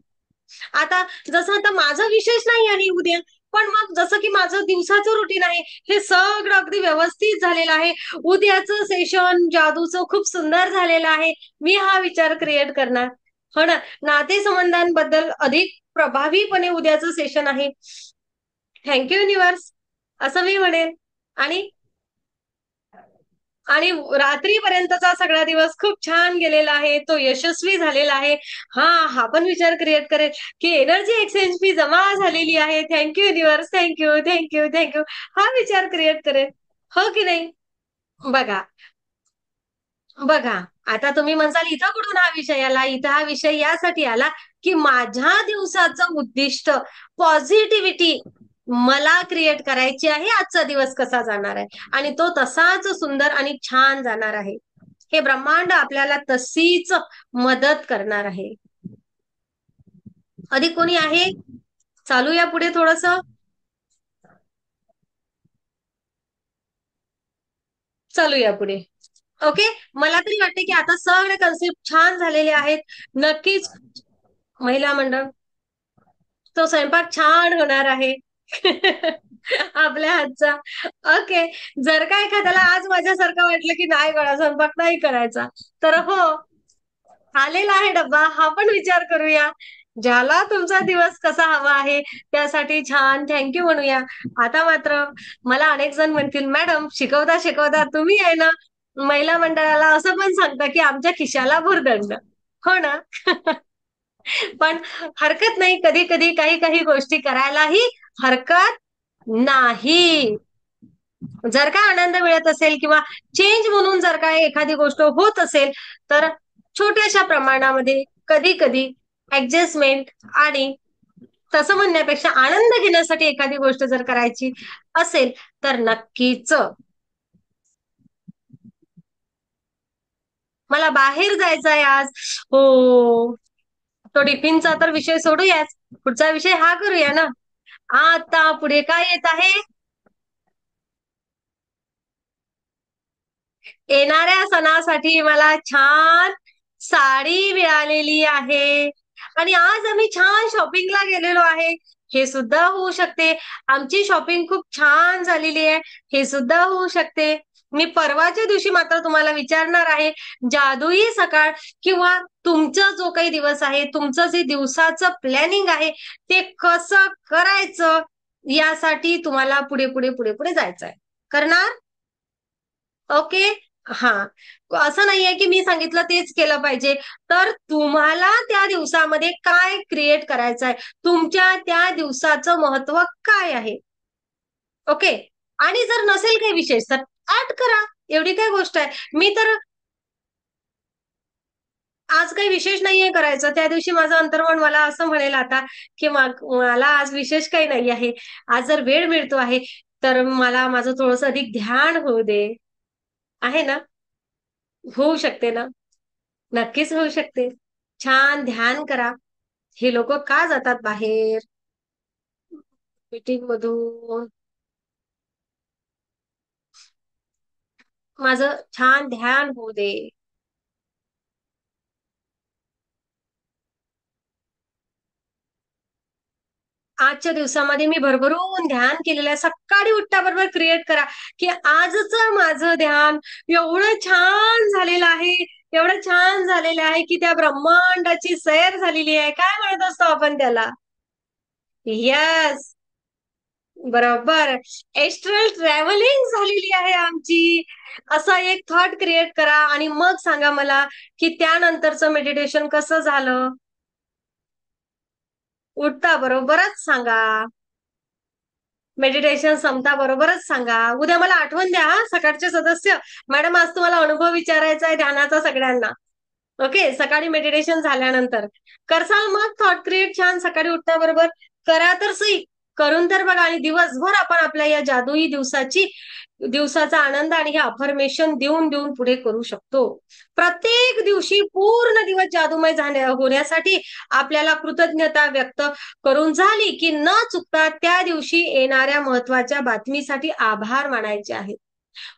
आता जसं आता माझं विशेष नाही आहे उद्या, पण मग जसं की माझं दिवसाचं रुटीन आहे, हे सगळं अगदी व्यवस्थित झालेलं आहे. उद्याचं सेशन जादूचं खूप सुंदर झालेलं आहे. मी हा विचार क्रिएट करणार, हो ना? नातेसंबंधांबद्दल अधिक प्रभावीपणे उद्याचं सेशन आहे. थँक्यू युनिव्हर्स, असं मी म्हणेन. आणि आणि रात्रीपर्यंतचा सगळा दिवस खूप छान गेलेला आहे, तो यशस्वी झालेला आहे. हा पण विचार क्रिएट करेल की एनर्जी एक्सचेंज फी जमा झालेली आहे. Thank you universe, thank you thank you thank you. हा विचार क्रिएट करेल, हो की नाही? बघा बघा, आता तुम्ही म्हणसाल इथं कुठून हा विषय आला? इथं हा विषय यासाठी आला की माझ्या दिवसाचं उद्दिष्ट पॉझिटिव्हिटी मला क्रिएट करायची आहे. आजचा दिवस कसा जाणार आहे आणि तो तसाच सुंदर आणि छान जाणार आहे. हे ब्रह्मांड आपल्याला तशीच मदत करणार आहे. अधिक कोणी आहे? चालूया पुढे थोडस. चालूया पुढे. ओके, मला तरी वाटते की आता सगळे कन्सेप्ट छान झालेले आहेत. नक्कीच महिला मंडळ, तो स्वयंपाक छान होणार आहे आपल्या हातचा. ओके, जर का एखाद्याला आज माझ्यासारखं वाटलं की नाही गळा स्वयंपाक नाही करायचा, तर हो, आलेला आहे डब्बा, हा पण विचार करूया. ज्याला तुमचा दिवस कसा हवा आहे त्यासाठी छान थँक्यू म्हणूया. आता मात्र मला अनेक जण म्हणतील, मॅडम शिकवता शिकवता तुम्ही आहे ना महिला मंडळाला असं पण सांगता की आमच्या खिशाला भुर्दंड, हो ना? पण हरकत नाही, कधी कधी काही काही गोष्टी करायलाही हरकत नाही. जर का आनंद मिळत असेल किंवा चेंज म्हणून जर का एखादी गोष्ट होत असेल, तर छोट्याशा प्रमाणामध्ये कधी कधी ऍडजस्टमेंट आणि तसं म्हणण्यापेक्षा आनंद घेण्यासाठी एखादी गोष्ट जर करायची असेल तर नक्कीच. मला बाहेर जायचं आहे आज, हो, तो टिफिनचा तर विषय सोडूयाच, पुढचा विषय हा करूया ना. आता पुढे काय येत आहे? येणाऱ्या सणासाठी मला छान साडी मिळालेली आहे आणि आज आम्ही छान शॉपिंगला गेलेलो आहे, हे सुद्धा होऊ शकते. आमची शॉपिंग खूप छान झालेली आहे, हे सुद्धा होऊ शकते. मी परवाच्या दिवशी मात्र तुम्हाला विचारणार आहे, जादुई सकाळ किंवा तुमचा जो काही दिवस आहे, तुमचं जे दिवसाचं प्लॅनिंग आहे ते कसं करायचं यासाठी तुम्हाला पुढे पुढे पुढे पुढे जायचं आहे. करणार? ओके. हा, असं नाहीये की मी सांगितलं तेच केलं पाहिजे. तर तुम्हाला त्या दिवसामध्ये काय क्रिएट करायचं आहे, तुमच्या त्या दिवसाचं महत्व काय आहे. ओके, आणि जर नसेल काही विशेष तर ऍड करा, एवढी काय गोष्ट आहे. मी तर आज काही विशेष नाहीये करायचं, त्या दिवशी माझं अंतर्मन मला असं म्हणेल आता की मला आज विशेष काही नाही आहे. आज जर वेळ मिळतो आहे तर मला माझं थोडंसं अधिक ध्यान होऊ दे, आहे ना? होऊ शकते ना? नक्कीच होऊ शकते. छान ध्यान करा. हे लोक का जातात बाहेर मीटिंग मधून? माझं छान ध्यान होऊ दे. आजच्या दिवसामध्ये मी भरभरून ध्यान केलेलं आहे. सकाळी उठल्याबरोबर क्रिएट करा की आजचं माझं ध्यान एवढं छान झालेलं आहे, एवढं छान झालेलं आहे की त्या ब्रह्मांडाची सैर झालेली आहे. काय म्हणत असतो आपण त्याला? यस, बरोबर. एस्ट्रल ट्रॅव्हलिंग झालेली आहे आमची. असा एक थॉट क्रिएट करा आणि मग सांगा मला की त्यानंतरचं मेडिटेशन कसं झालं. उठता बरोबरच सांगा. मेडिटेशन संपता बरोबरच सांगा. उद्या मला आठवण द्या हा सकाळचे सदस्य. मॅडम आज तुम्हाला अनुभव विचारायचा आहे ध्यानाचा सगळ्यांना. ओके, सकाळी मेडिटेशन झाल्यानंतर करसाल मग थॉट क्रिएट छान सकाळी उठता बरोबर. करा तर सही, करून तर बघा आणि दिवसभर आपण आपल्या या जादुई दिवसाचा आनंद आणि हे अफर्मेशन देऊन देऊन पुढे करू शकतो. प्रत्येक दिवशी पूर्ण दिवस जादूमय होण्यासाठी आपल्याला कृतज्ञता व्यक्त करून झाली की न चुकता त्या दिवशी येणाऱ्या महत्वाच्या बातमीसाठी आभार मानायचे आहेत.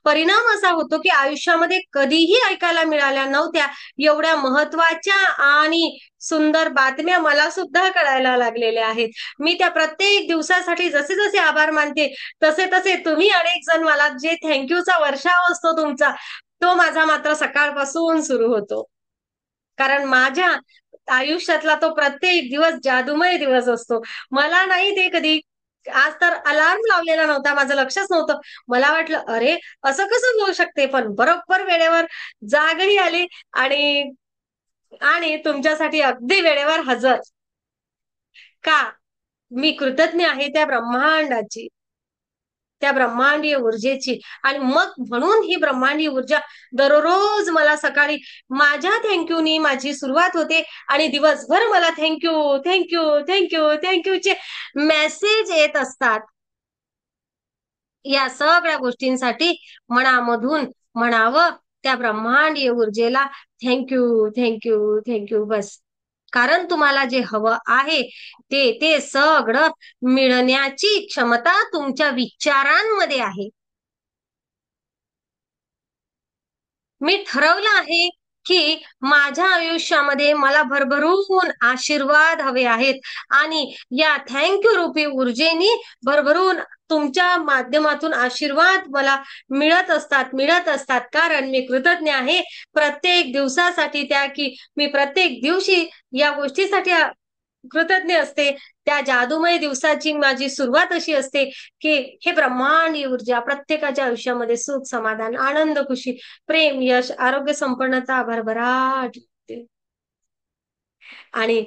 परिणाम असा होतो की आयुष्यामध्ये कधीही ऐकायला मिळाल्या नव्हत्या एवढ्या महत्वाच्या आणि सुंदर बातम्या मला सुद्धा कळायला लागलेल्या आहेत. मी त्या प्रत्येक दिवसासाठी जसे जसे आभार मानते तसे तसे तुम्ही अनेक जण मला जे थँक्यूचा वर्षाव असतो तुमचा, तो माझा मात्र सकाळपासून सुरू होतो. कारण माझ्या आयुष्यातला तो प्रत्येक दिवस जादूमय दिवस असतो. मला नाही ते कधी आज तर अलार्म लावलेला नव्हता, माझं लक्षच नव्हतं. मला वाटलं अरे असं कसं होऊ शकते, पण बरोबर वेळेवर जागही आली आणि आणि तुमच्यासाठी अगदी वेळेवर हजर. का? मी कृतज्ञ आहे त्या ब्रह्मांडाची, त्या ब्रह्मांडीय ऊर्जेची. आणि मग म्हणून ही ब्रह्मांडीय ऊर्जा दररोज मला सकाळी माझ्या थँक्यूनी माझी सुरुवात होते आणि दिवसभर मला थँक्यू थँक्यू थँक्यू थँक्यूचे मेसेज येत असतात. या सगळ्या गोष्टींसाठी मनामधून म्हणावं त्या ब्रह्मांडीय ऊर्जेला थँक्यू थँक्यू थँक्यू बस. कारण तुम्हाला जे हवं आहे ते सगळं मिळण्याची क्षमता तुमच्या विचारांमध्ये आहे. मी ठरवलं आहे की माझ्या आयुष्यामध्ये मला भरभरून आशीर्वाद हवे आहेत आणि या थँक्यू रूपी ऊर्जेनी भरभरून तुमच्या माध्यमातून आशीर्वाद मला मिळत असतात कारण मी कृतज्ञ आहे प्रत्येक दिवसासाठी त्या की मी प्रत्येक दिवशी या गोष्टीसाठी कृतज्ञ असते. त्या जादूमय दिवसाची माझी सुरुवात अशी असते की हे ब्रह्मांडीय ऊर्जा प्रत्येकाच्या आयुष्यामध्ये सुख समाधान आनंद खुशी प्रेम यश आरोग्य संपन्नता भरभराट देते. आणि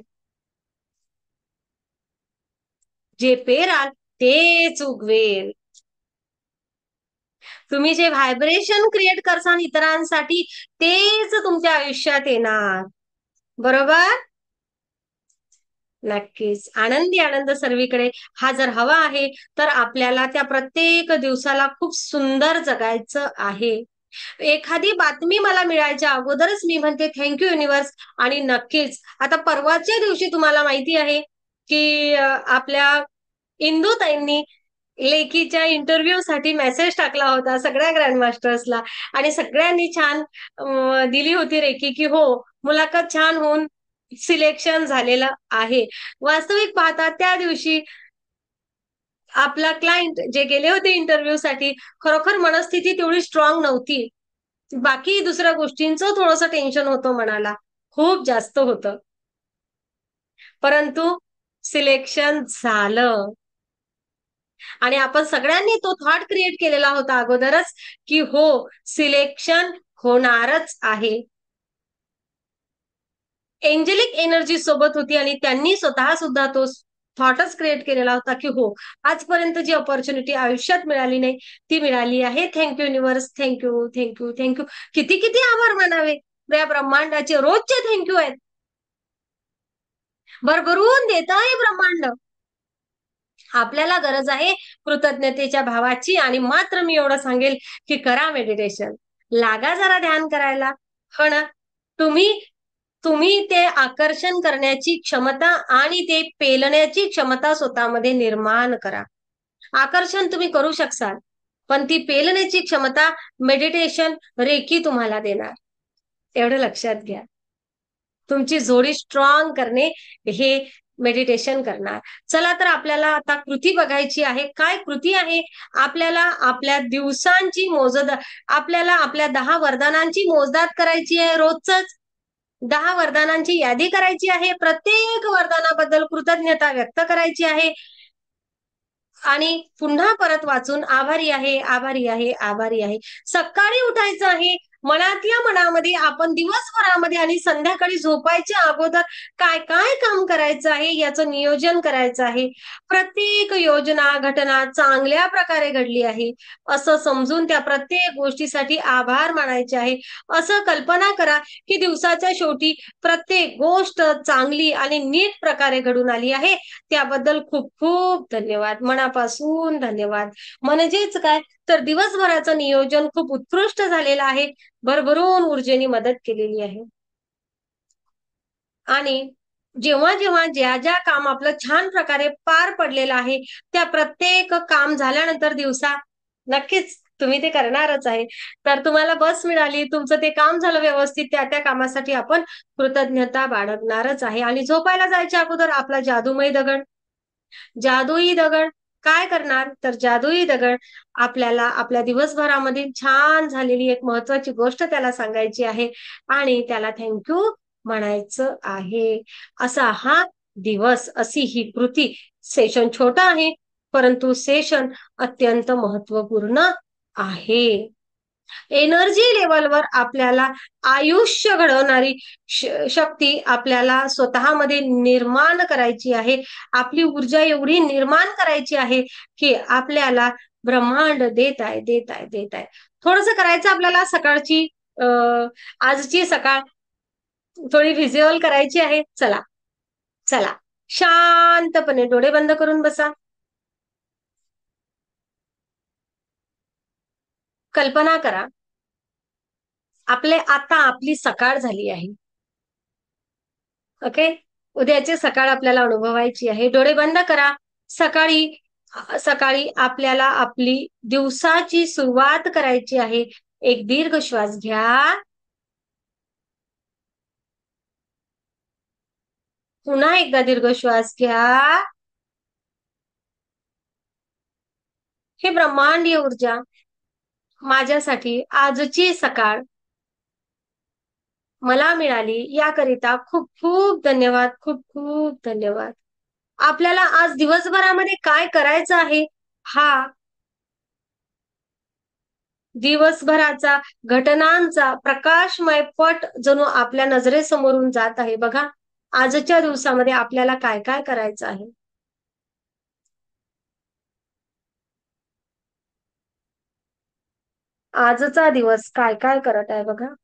जे पेराल तेच उगवेल. तुम्ही जे व्हायब्रेशन क्रिएट करसाल इतरांसाठी तेच तुमच्या आयुष्यात येणार. बरोबर? नक्कीच. आनंदी आनंद सर्वीकडे हा जर हवा आहे तर आपल्याला त्या प्रत्येक दिवसाला खूप सुंदर जगायचं आहे. एखादी बातमी मला मिळायच्या अगोदरच मी म्हणते थँक्यू युनिव्हर्स. आणि नक्कीच आता परवाच्या दिवशी तुम्हाला माहिती आहे की आपल्या इंदूताईंनी लेखीच्या इंटरव्ह्यू साठी मेसेज टाकला होता सगळ्या ग्रँडमास्टर्सला आणि सगळ्यांनी छान दिली होती रेखी की हो मुलाखत छान होऊन सिलेक्शन झालेलं आहे. वास्तविक पाहता त्या दिवशी आपला क्लायंट जे गेले होते इंटरव्ह्यू साठी खरोखर मनस्थिती तेवढी स्ट्रॉंग नव्हती. बाकी दुसऱ्या गोष्टींचं थोडंसं टेन्शन होतं मनाला, खूप जास्त होतं. परंतु सिलेक्शन झालं आणि आपण सगळ्यांनी तो थॉट क्रिएट केलेला होता अगोदरच की हो सिलेक्शन होणारच आहे. एंजेलिक एनर्जी सोबत होती आणि त्यांनी स्वतः सुद्धा तो थॉटच क्रिएट केलेला होता की हो आजपर्यंत जी ऑपॉर्च्युनिटी आयुष्यात मिळाली नाही ती मिळाली आहे. Thank you universe. Thank you thank you thank you. किती किती आभार मानावे या ब्रह्मांडाचे. रोजचे थँक्यू आहेत. भरभरून देत आहे ब्रह्मांड. आपल्याला गरज आहे कृतज्ञतेच्या भावाची. आणि मात्र मी एवढं सांगेल की करा मेडिटेशन, लागा जरा ध्यान करायला. हो ना. तुम्ही ते आकर्षण करण्याची क्षमता आणि ते पेलण्याची क्षमता स्वतःमध्ये निर्माण करा. आकर्षण तुम्ही करू शकसाल पण ती पेलण्याची क्षमता मेडिटेशन रेखी तुम्हाला देणार. एवढं लक्षात घ्या. तुमची जोडी स्ट्रॉंग करणे हे मेडिटेशन करणार. चला तर आपल्याला आता कृती बघायची आहे. काय कृती आहे? आपल्याला आपल्या दिवसांची आपल्याला आपल्या 10 वरदानांची मोजदाद करायची आहे. रोजच 10 वरदानांची यादी करायची आहे. प्रत्येक वरदानाबद्दल कृतज्ञता व्यक्त करायची आहे. आणि पुन्हा परत वाचून आभारी आहे, आभारी आहे, आभारी आहे. सकाळी उठायचं आहे. मनातल्या मनामध्ये आपण दिवसभरामध्ये आणि संध्याकाळी झोपायच्या अगोदर काय काय काम करायचं आहे याचं नियोजन करायचं आहे. प्रत्येक योजना, घटना चांगल्या प्रकारे घडली आहे असं समजून त्या प्रत्येक गोष्टीसाठी आभार मानायचे आहे. असं कल्पना करा की दिवसाच्या शेवटी प्रत्येक गोष्ट चांगली आणि नीट प्रकारे घडून आली आहे. त्याबद्दल खूप खूप धन्यवाद, मनापासून धन्यवाद. म्हणजेच काय तर दिवसभराचं नियोजन खूप उत्कृष्ट झालेलं आहे. भरभरून ऊर्जेने मदत केलेली आहे. आणि जेव्हा जेव्हा ज्या ज्या काम आपलं छान प्रकारे पार पडलेलं आहे त्या प्रत्येक काम झाल्यानंतर दिवसा नक्कीच तुम्ही ते करणारच आहे. तर तुम्हाला बस मिळाली, तुमचं ते काम झालं व्यवस्थित, त्या त्या कामासाठी आपण कृतज्ञता बाळगणारच आहे. आणि झोपायला जायच्या अगोदर आपला जादुई दगड काय करणार तर जादुई दगड आपल्याला आपल्या दिवसभरामध्ये छान झालेली एक महत्वाची गोष्ट त्याला सांगायची आहे आणि त्याला थँक्यू म्हणायचं आहे. असा हा दिवस, अशी ही कृती. सेशन छोटा आहे परंतु सेशन अत्यंत महत्वपूर्ण आहे. एनर्जी लेवलवर आपल्याला आयुष्य घडवणारी शक्ती आपल्याला स्वतःमध्ये निर्माण करायची आहे. आपली ऊर्जा एवढी निर्माण करायची आहे की आपल्याला ब्रह्मांड देत आहे. थोडंसं करायचं आपल्याला सकाळची आजची सकाळ थोडी व्हिज्युअल करायची आहे. चला चला शांतपणे डोळे बंद करून बसा. कल्पना करा आपली सकाळ झाली आहे. ओके, उद्याची सकाळ आपल्याला अनुभवायची आहे. डोळे बंद करा. सकाळी सकाळी आपल्याला आपली दिवसाची सुरुवात करायची आहे. एक दीर्घ श्वास घ्या. पुन्हा एकदा दीर्घ श्वास घ्या. हे ब्रह्मांडीय ऊर्जा माझ्यासाठी आजची सकाळ मला मिळाली याकरिता खूप खूप धन्यवाद, खूप खूप धन्यवाद. आपल्याला आज दिवसभरामध्ये काय करायचं आहे हा दिवसभराचा घटनांचा प्रकाशमय पट जणू आपल्या नजरेसमोरून जात आहे. बघा आजच्या दिवसामध्ये आपल्याला काय काय करायचं आहे. आजचा दिवस काय काय करत आहे बघा.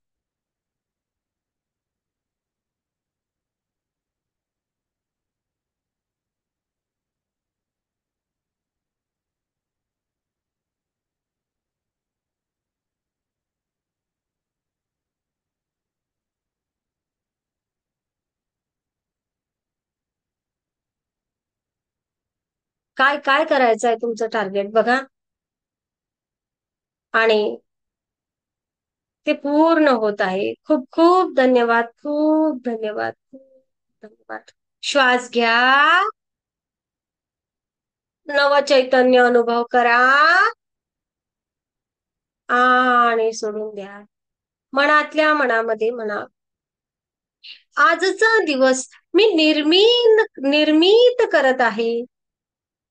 काय काय करायचं आहे तुमचं टार्गेट बघा आणि ते पूर्ण होत आहे. खूप खूप धन्यवाद, खूप धन्यवाद, खूप धन्यवाद. श्वास घ्या. नव चैतन्य अनुभव करा आणि सोडून द्या. मनातल्या मनामध्ये म्हणा आजचा दिवस मी निर्मित करत आहे.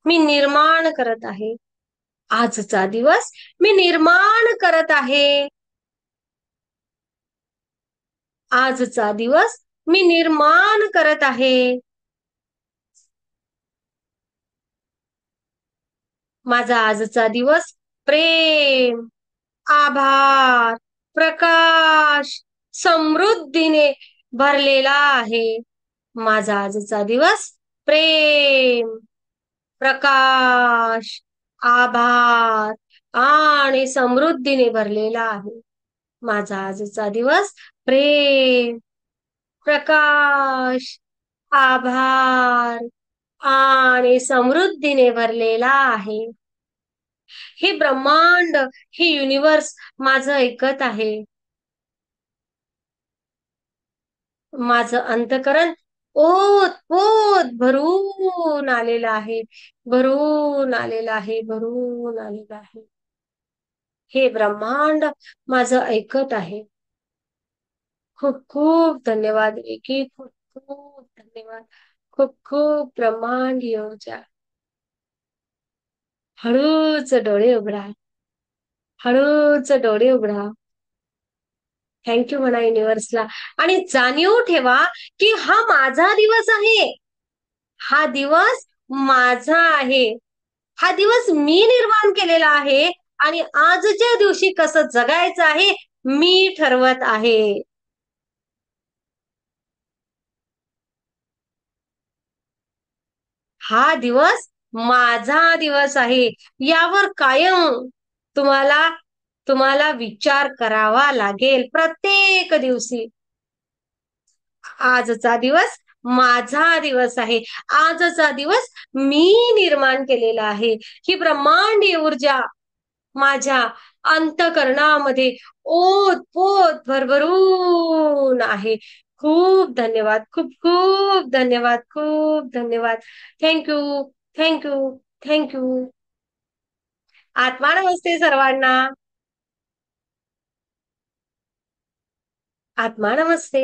मी निर्माण करत आहे. आजचा दिवस मी निर्माण करत आहे. आजचा दिवस मी निर्माण करत आहे. माझा आजचा दिवस प्रेम, आभार, प्रकाश, समृद्धीने भरलेला आहे. माझा आजचा दिवस प्रेम, प्रकाश, आभार आणि समृद्धीने भरलेला आहे. माझा आजचा दिवस प्रेम, प्रकाश, आभार आणि समृद्धीने भरलेला आहे. हे ब्रह्मांड, हे युनिवर्स माझं ऐकत आहे. माझं अंतःकरण ओत ओत भरून आलेलं आहे, भरून आलेलं आहे, भरून आलेलं आहे. हे ब्रह्मांड माझं ऐकत आहे. खूप खूप धन्यवाद रेकी, खूप खूप धन्यवाद, खूप खूप ब्रह्मांड ऊर्जा. हळूच डोळे उघडा. हळूच डोळे उघडा. थँक्यू म्हणा युनिव्हर्सला. आणि जाणीव ठेवा की हा माझा दिवस आहे. हा दिवस माझा आहे. हा दिवस मी निर्माण केलेला आहे आणि आजच्या दिवशी कसं जगायचं आहे मी ठरवत आहे. हा दिवस माझा दिवस आहे. यावर कायम तुम्हाला तुम्हाला विचार करावा लागेल प्रत्येक दिवशी. आजचा दिवस माझा दिवस आहे. आजचा दिवस मी निर्माण केलेला आहे. ही ब्रह्मांडीय ऊर्जा माझ्या अंतःकरणामध्ये ओतपोत भरभरून आहे. खूप धन्यवाद. खूप खूप धन्यवाद. खूप धन्यवाद. थँक्यू. थँक्यू. थँक्यू. आत्मा नमस्ते सर्वांना. आत्मा नमस्ते.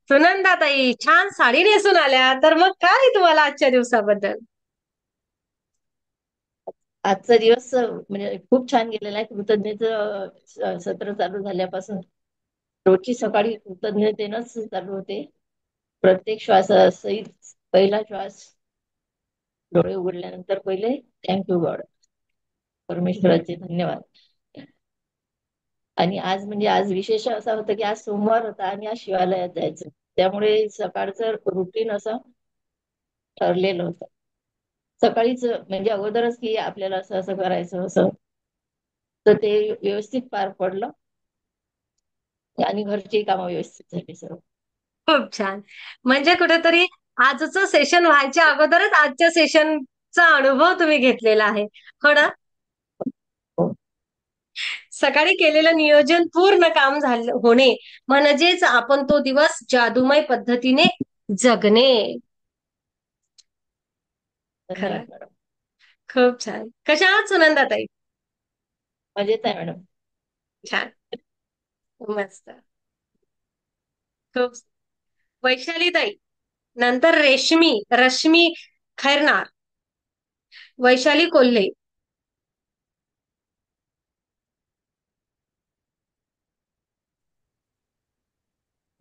सुनंदाताई छान साडी नेसून आल्या, तर मग काय तुम्हाला आजच्या दिवसाबद्दल? आजचा दिवस म्हणजे खूप छान गेलेला आहे. कृतज्ञतेचं सत्र चालू झाल्यापासून रोजची सकाळी कृतज्ञतेनंच चालू होते. प्रत्येक श्वासासहित पहिला श्वास डोळे उघडल्यानंतर पहिले थँक्यू गॉड, परमेश्वराचे धन्यवाद. आणि आज म्हणजे आज विशेष असा होता की आज सोमवार होता आणि आज शिवालयात जायचं, त्यामुळे सकाळचं रुटीन असं ठरलेलं होतं. सकाळीच म्हणजे अगोदरच की आपल्याला असं असं करायचं असं, तर ते व्यवस्थित पार पडलं आणि घरची कामं व्यवस्थित झाली सर्व. खूप छान. म्हणजे कुठेतरी आजचं सेशन व्हायच्या अगोदरच आजच्या सेशनचा अनुभव तुम्ही घेतलेला आहे, हो ना? हो. सकाळी केलेलं नियोजन पूर्ण काम झालं होणे म्हणजेच आपण तो दिवस जादूमय पद्धतीने जगणे. खरं. धन्यवाद मॅडम. खूप छान. कशा आहात सुनंदाताई? मजेत आहे मॅडम. छान. मस्त. खूप. वैशालीताई, नंतर रश्मी खैरनार, वैशाली कोल्हे.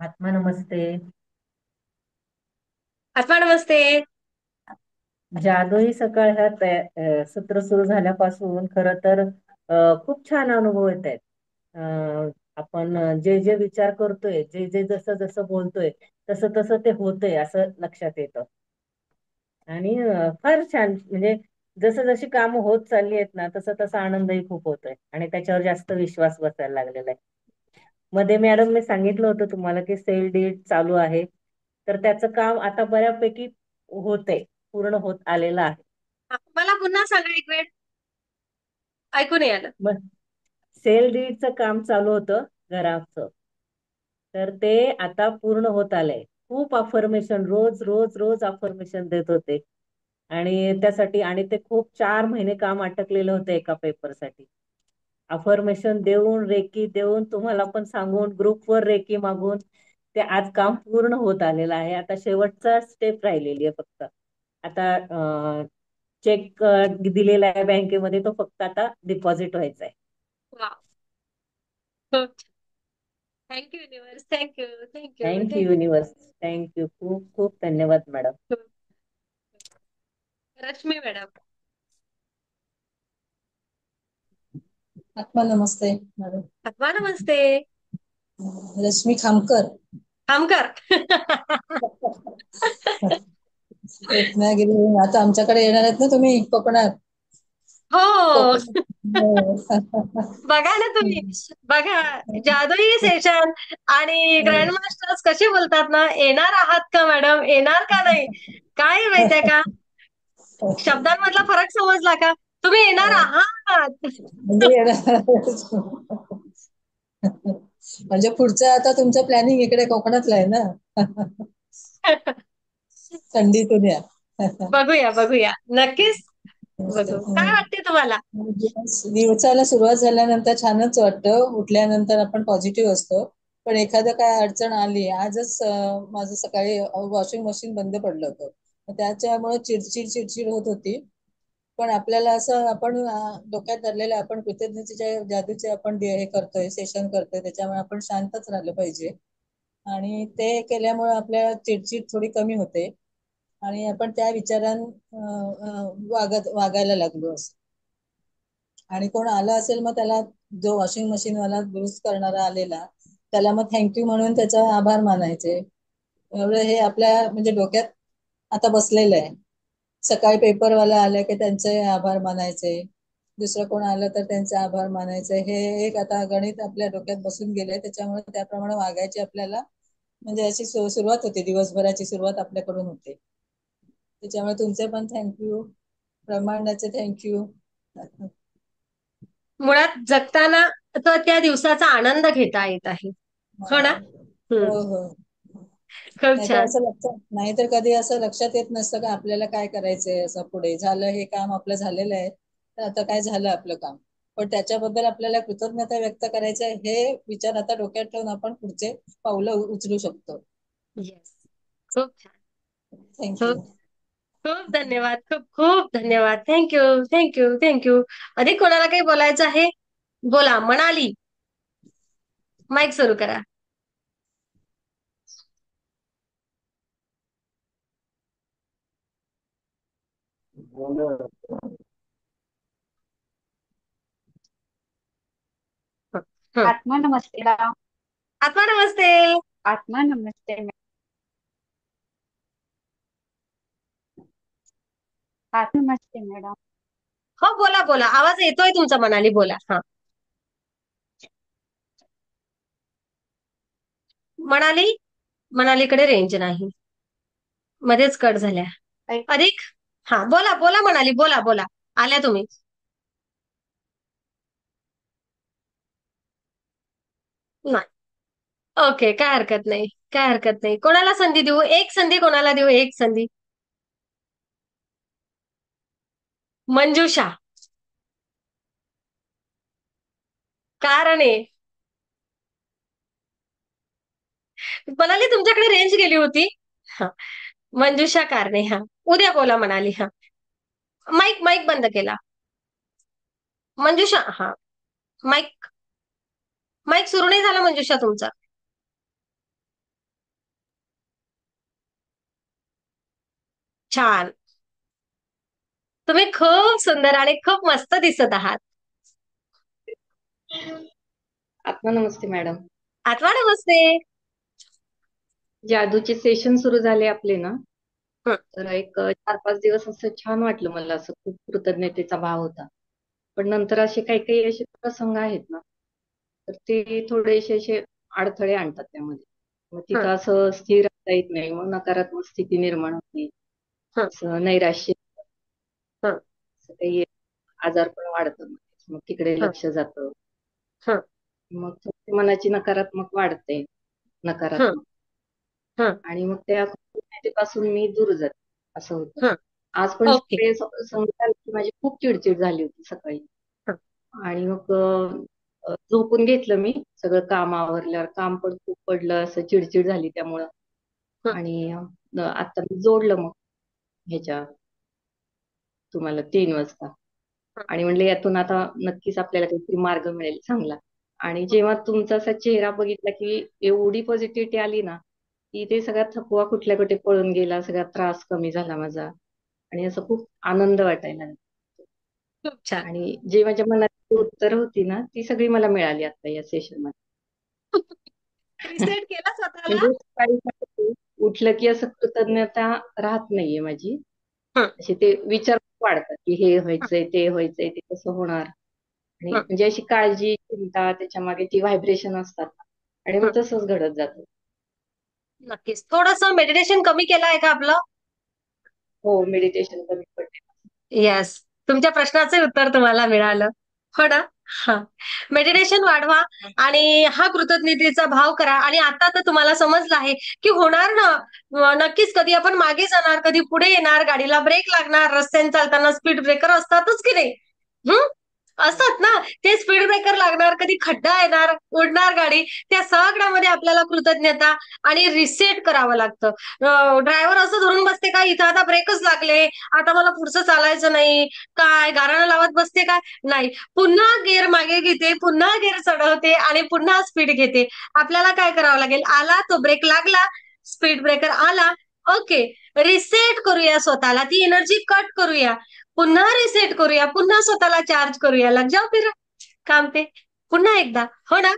आत्मा नमस्ते. आत्मा नमस्ते. जादूई सकाळ ह्या सत्र सुरू झाल्यापासून खरं तर खूप छान अनुभव येत आहेत. आपण जे जे विचार करतोय, जे जे जसं जसं बोलतोय तसं तसं ते होतंय असं लक्षात येतं. आणि फार छान म्हणजे जसं जशी कामं होत चालली आहेत ना तसं तसा आनंदही खूप होतोय आणि त्याच्यावर जास्त विश्वास बसायला लागलेला आहे. मध्ये मॅडम मी सांगितलं होतं तुम्हाला की सेल डीड चालू आहे, तर त्याचं काम आता बऱ्यापैकी होतंय, पूर्ण होत आलेलं आहे. मला पुन्हा सांगा एक वेळ, ऐकू नाही आलं. मग सेल डीडचं काम चालू होतं घराचं, तर ते आता पूर्ण होत आलंय. खूप अफर्मेशन रोज रोज रोज अफर्मेशन देत होते आणि त्यासाठी आणि ते खूप 4 महिने काम अटकलेलं होतं एका पेपरसाठी. अफर्मेशन देऊन रेकी देऊन तुम्हाला पण सांगून ग्रुपवर रेकी मागून ते आज काम पूर्ण होत आलेलं आहे. आता शेवटचा स्टेप राहिलेली आहे फक्त. आता चेक दिलेला आहे बँकेमध्ये, तो फक्त आता डिपॉझिट व्हायचा आहे. वा. खूप. Thank you universe. Thank you. Thank you. Thank you thank you. Universe. Thank you. खूप खूप धन्यवाद मॅडम. रश्मी मॅडम. आत्मा नमस्ते मॅडम. आत्मा नमस्ते. रश्मी खामकर. रत्नागिरी. आता आमच्याकडे येणार आहेत ना तुम्ही कोकणात? हो. हो. बघा ना तुम्ही, बघा जादुई सेशन आणि ग्रँड मास्टर्स कसे बोलतात ना, येणार आहात का मॅडम, येणार का नाही? काय माहितीये का, शब्दांमधला फरक समजला का? तुम्ही येणार आहात. म्हणजे येणार. म्हणजे पुढचं आता तुमचं प्लॅनिंग इकडे कोकणातलं आहे ना. थंडीतून या. बघूया बघूया नक्कीच बघू. काय वाटते तुम्हाला? दिवसाला सुरुवात झाल्यानंतर छानच वाटतं. उठल्यानंतर आपण पॉझिटिव्ह असतो. पण एखादं काय अडचण आली, आजच माझं सकाळी वॉशिंग मशीन बंद पडलं होतं. मग त्याच्यामुळे चिडचिड चिडचिड होत होती. पण आपल्याला असं आपण डोक्यात धरलेलं आपण कृतज्ञतेच्या जादूचे आपण हे करतोय, सेशन करतोय, त्याच्यामुळे आपण शांतच राहिलं पाहिजे. आणि ते केल्यामुळे आपल्याला चिडचिड थोडी कमी होते आणि आपण त्या विचारान वागायला लागलो असं. आणि कोण आलं असेल मग त्याला, जो वॉशिंग मशीन वाला दुरुस्त करणारा आलेला, त्याला मग थँक्यू म्हणून त्याचा आभार मानायचे. एवढं हे आपल्या म्हणजे डोक्यात आता बसलेलं आहे. सकाळी पेपरवाला आले की त्यांचे आभार मानायचे, दुसरं कोण आलं तर त्यांचे आभार मानायचे. हे एक आता गणित आपल्या डोक्यात बसून गेलंय, त्याच्यामुळे त्याप्रमाणे वागायची आपल्याला म्हणजे अशी सुरुवात होते, दिवसभराची सुरुवात आपल्याकडून होते. त्याच्यामुळे तुमचे पण थँक्यू, ब्रह्मांडाचे थँक्यू. मुळात जगताना तर त्या दिवसाचा आनंद घेता येत आहे. हो ना? हो हम्म. हो. खूप नाहीतर छान. असं लक्षात नाहीतर कधी असं लक्षात येत नसतं का आपल्याला काय करायचंय. असं पुढे झालं, हे काम आपलं झालेलं आहे, तर आता काय झालं आपलं काम, पण त्याच्याबद्दल आपल्याला कृतज्ञता व्यक्त करायचं आहे, हे विचार आता डोक्यात ठेवून आपण पुढचे पावलं उचलू शकतो. येस. खूप छान. थँक्यू. खूप खूप धन्यवाद. खूप खूप धन्यवाद. Thank you thank you thank you. अधिक कोणाला काही बोलायचं आहे? बोला. मनाली, माईक सुरू करा. हं. आत्मा नमस्ते मॅडम. आत्मा नमस्ते. आत्मा नमस्ते मॅडम. आत्मा नमस्ते मॅडम. हो बोला बोला. आवाज येतोय तुमचा मनाली, बोला. हा. मनाली, मनालीकडे रेंज नाही, मध्येच कट झाल्या. अधिक, हा बोला बोला मनाली, बोला बोला. आल्या तुम्ही. नाही. ओके, काय हरकत नाही, काय हरकत नाही. कोणाला संधी देऊ? एक संधी कोणाला देऊ? एक संधी. मंजुषा. कारण आहे मनाली, तुमच्याकडे रेंज गेली होती. हा. मंजुषा कारणे. हा. उद्या बोला म्हणाली. हा. माईक माईक बंद केला. मंजुषा. हा. माईक माईक सुरू नाही झाला मंजुषा तुमचा. छान. तुम्ही खूप सुंदर आणि खूप मस्त दिसत आहात. आत्मा नमस्ते मॅडम. आत्मा नमस्ते. जादूचे सेशन सुरू झाले आपले ना, हं. तर एक 4-5 दिवस असं छान वाटलं मला, असं खूप कृतज्ञतेचा भाव होता. पण नंतर असे काही काही असे प्रसंग आहेत ना, तर ते थोडेसे असे अडथळे आणतात त्यामध्ये. मग हं. तिथं असं स्थिर राहता येत नाही, मग नकारात्मक स्थिती निर्माण होते, हं. असं नैराश्य, हं. असं काही आजारपण वाढतं, मग तिकडे हं. लक्ष जातं, हं. मग थोडी मनाची नकारात्मक वाढते, हं. नकारात्मक, हं. आणि मग त्या कृतज्ञतेपासून मी दूर जाते, असं होतं. हं. आज पण ओके. सकाळी संगीत आलं की माझी खूप चिडचिड झाली होती सकाळी. हं. आणि मग झोपून घेतलं मी, सगळं काम आवरल्यावर. काम पण खूप पडलं, असं चिडचिड झाली त्यामुळं. हं. आणि आता मी जोडलं मग ह्याच्या तुम्हाला 3 वाजता, हं. आणि म्हणले यातून आता नक्कीच आपल्याला काहीतरी मार्ग मिळेल चांगला. आणि जेव्हा तुमचा असा चेहरा बघितला की एवढी पॉझिटिव्हिटी आली ना, की ते सगळा थकवा कुठल्या कुठे पळून गेला, सगळा त्रास कमी झाला माझा, आणि असं खूक आनंद वाटायला लागला. खूप छान. आणि जे माझ्या मनात उत्तर होती ना, ती सगळी मला मिळाली आता या सेशनमध्ये. रिसेट केला स्वतःला. म्हणजे सकाळी सकाळी उठलं की असं कृतज्ञता राहत नाहीये माझी. हं. असे ते विचार वाढतात की हे हं. व्हायचंय, ते व्हायचंय, ते कसं होणार. आणि हं. म्हणजे अशी काळजी, चिंता, त्याच्यामागे ती व्हायब्रेशन असतात, आणि हं. मग तसंच घडत जातं. नक्कीच. थोडंसं मेडिटेशन कमी केलं आहे का आपलं? हो, मेडिटेशन कमी पडते. येस. तुमच्या प्रश्नाचे उत्तर तुम्हाला मिळालं. हो ना? हा, मेडिटेशन वाढवा आणि हा कृतज्ञतेचा भाव करा. आणि आता तर तुम्हाला समजलं आहे की होणार ना, नक्कीच कधी आपण मागे जाणार, कधी पुढे येणार, गाडीला ब्रेक लागणार, रस्त्याने चालताना स्पीड ब्रेकर असतातच की नाही? हम्म, असतात ना. ते स्पीड ब्रेकर लागणार, कधी खड्डा येणार, उडणार गाडी. त्या सगळ्यामध्ये आपल्याला कृतज्ञता आणि रिसेट करावं लागतं. ड्रायव्हर असं धरून बसते का, इथं आता ब्रेकच लागले, आता मला पुढचं चालायचं नाही, काय गाराणं लावत बसते काय? नाही, पुन्हा गिअर मागे घेते, पुन्हा गिअर चढवते आणि पुन्हा स्पीड घेते. आपल्याला काय करावं लागेल? आला तो ब्रेक लागला, स्पीड ब्रेकर आला, ओके, रिसेट करूया स्वतःला, ती एनर्जी कट करूया, पुन्हा रिसेट करूया, पुन्हा स्वतःला चार्ज करूया. लग जाओ फिर काम पे पुन्हा एकदा. हो ना?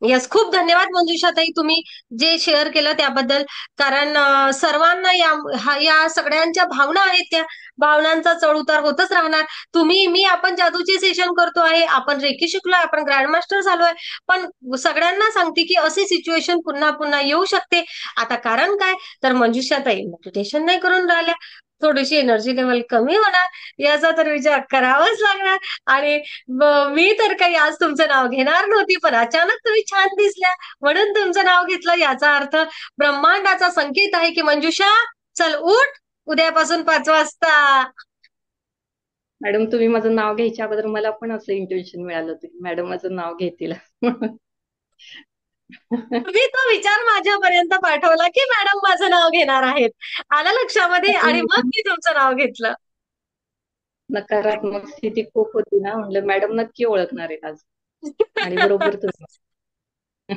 येस, खूप धन्यवाद मंजुषाताई, तुम्ही जे शेअर केलं त्याबद्दल. कारण सर्वांना या सगळ्यांच्या भावना आहेत, त्या भावनांचा चढ-उतार होतच राहणार. तुम्ही, मी, आपण जादूचे सेशन करतो आहे, आपण रेकी शिकलोय, आपण ग्रँडमास्टर झालोय, पण सगळ्यांना सांगते की अशी सिच्युएशन पुन्हा पुन्हा येऊ शकते. आता कारण काय, तर मंजुषाताई मेडिटेशन नाही करून राहिल्या, थोडीशी एनर्जी लेवल कमी होणार, याचा तर विचार करावाच लागणार. आणि मी तर काही आज तुमचं नाव घेणार नव्हती, पण अचानक तुम्ही छान दिसल्या म्हणून तुमचं नाव घेतलं. याचा अर्थ ब्रह्मांडाचा संकेत आहे की मंजुषा, चल उठ, उद्यापासून 5 वाजता. मॅडम, तुम्ही माझं नाव घ्यायच्या अगोदर मला पण असं इंट्युइशन मिळालं होतं की मॅडम माझं नाव घेतील. तुम्ही तो विचार माझ्यापर्यंत पाठवला की मॅडम माझं नाव घेणार आहेत, आलं लक्षामध्ये, आणि मग मी तुमचं नाव घेतलं. नकारात्मक स्थिती खूप होती ना, म्हणलं मॅडम नक्की ओळखणार आहेत आज. आणि बरोबर तुम्ही.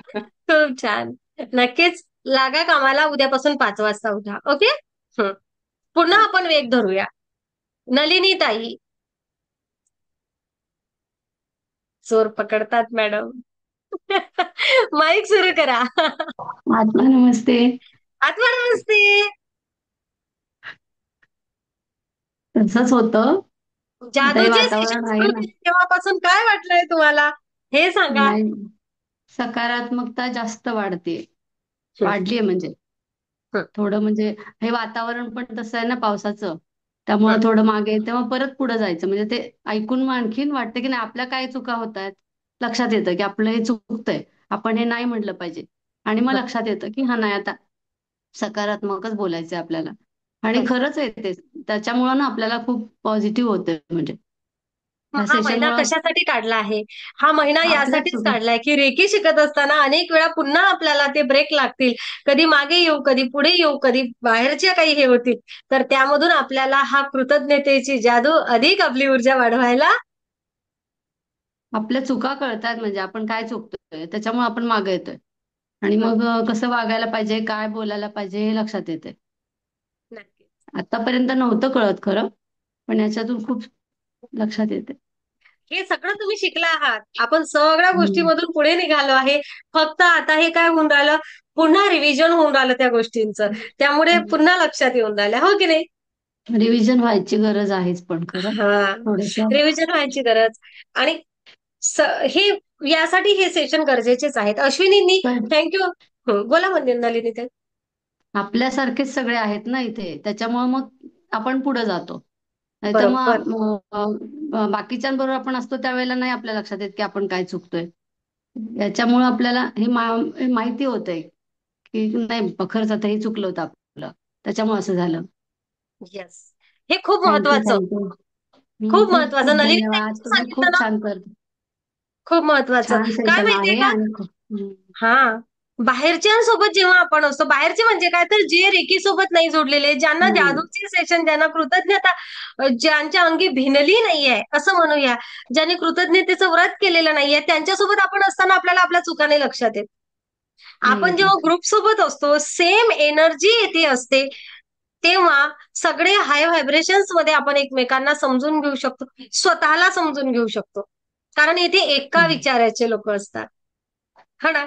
खूप छान. नक्कीच लागा कामाला, उद्यापासून 5 वाजता उठा. ओके. पुन्हा आपण वेग धरूया. नलिनी ताई, चोर पकडतात मॅडम. माईक सुरू करा. आत्मा नमस्ते. आत्मा नमस्ते. तसंच होतं. आता हे जादूचे सेशन वातावरण आहे सुरू ना, केले तेव्हापासून काय वाटलंय तुम्हाला, हे सांगा. नाही, सकारात्मकता जास्त वाढलीये म्हणजे थोडं, म्हणजे हे वातावरण पण तसं आहे ना पावसाचं, त्यामुळे थोडं मागे तेव्हा परत पुढे जायचं, म्हणजे ते ऐकून मग आणखीन वाटतं की नाही, आपल्या काय चुका होत आहेत, लक्षात येतं की आपलं हे चुकतंय, आपण हे नाही म्हटलं पाहिजे. आणि मग लक्षात येतं की हा नाही, आता सकारात्मकच बोलायचंय आपल्याला. आणि खरंच आहे ते, त्याच्यामुळं ना आपल्याला खूप पॉझिटिव्ह होतं, म्हणजे ह्या हा महिना सेशनमुळं कशासाठी काढला आहे? हा महिना आपल्याच यासाठीच चुका. काढलाय की रेकी शिकत असताना अनेक वेळा पुन्हा आपल्याला ते ब्रेक लागतील, कधी मागे येऊ, कधी पुढे येऊ, कधी बाहेरच्या काही हे होतील, तर त्यामधून आपल्याला हा कृतज्ञतेची जादू अधिक आपली ऊर्जा वाढवायला. आपल्या चुका कळतात, म्हणजे आपण काय चुकतोय, त्याच्यामुळे आपण मागे येतोय. आणि हं, मग कसं वागायला पाहिजे, काय बोलायला पाहिजे हे लक्षात येते. नक्की. आतापर्यंत नव्हतं कळत खरं, पण याच्यातून खूप लक्षात येते. हे सगळं तुम्ही शिकला आहात, आपण सगळ्या हम्म. गोष्टीमधून पुढे निघालो आहे. फक्त आता हे काय होऊन राहिलं, पुन्हा रिव्हिजन होऊन राहिलं त्या गोष्टींचं, त्यामुळे पुन्हा लक्षात येऊन राहिलं, हो की नाही? रिव्हिजन व्हायची गरज आहेच, पण खरं हा, थोडस. रिव्हिजन व्हायची गरज. आणि हे यासाठी हे सेशन गरजेचेच आहेत. अश्विनींनी थँक्यू. बोला म्हणजे नलिनी ताई. आपल्यासारखेच सगळे आहेत ना इथे, त्याच्यामुळे मग आपण पुढे जातो. नाहीतर बरोबर. मग बाकीच्यांबरोबर आपण असतो त्यावेळेला नाही आपल्या लक्षात येत की आपण काय चुकतोय. याच्यामुळे आपल्याला हे हे माहिती होतंय की नाही, खरंच आता हे चुकलं होतं आपलं, त्याच्यामुळे असं झालं. येस, हे खूप थँक्यू, महत्वाचं. थँक्यू. खूप खूप महत्वाचं खूप नलिनी ताई, धन्यवाद, तुम्ही तुम्ही सांगितलं खूप ना, छान करता. खूप महत्वाचं. छान काय सेशन माहितीये आहे. का, आणि हा, बाहेरच्यांसोबत जेव्हा आपण असतो, बाहेरचे म्हणजे काय, तर जे रेकी सोबत नाही जोडलेले, ज्यांना जादूचे सेशन, ज्यांना कृतज्ञता, ज्यांच्या अंगी भिनली नाहीये असं म्हणूया, ज्यांनी कृतज्ञतेचं व्रत केलेलं नाहीये, त्यांच्यासोबत आपण असताना आपल्याला आपल्या चुका नाही लक्षात येत. आपण जेव्हा ग्रुप सोबत असतो, सेम एनर्जी येते असते, तेव्हा सगळे हाय व्हायब्रेशन्स मध्ये आपण एकमेकांना समजून घेऊ शकतो, स्वतःला समजून घेऊ शकतो. कारण इथे एका विचाराचे लोक असतात, हा ना.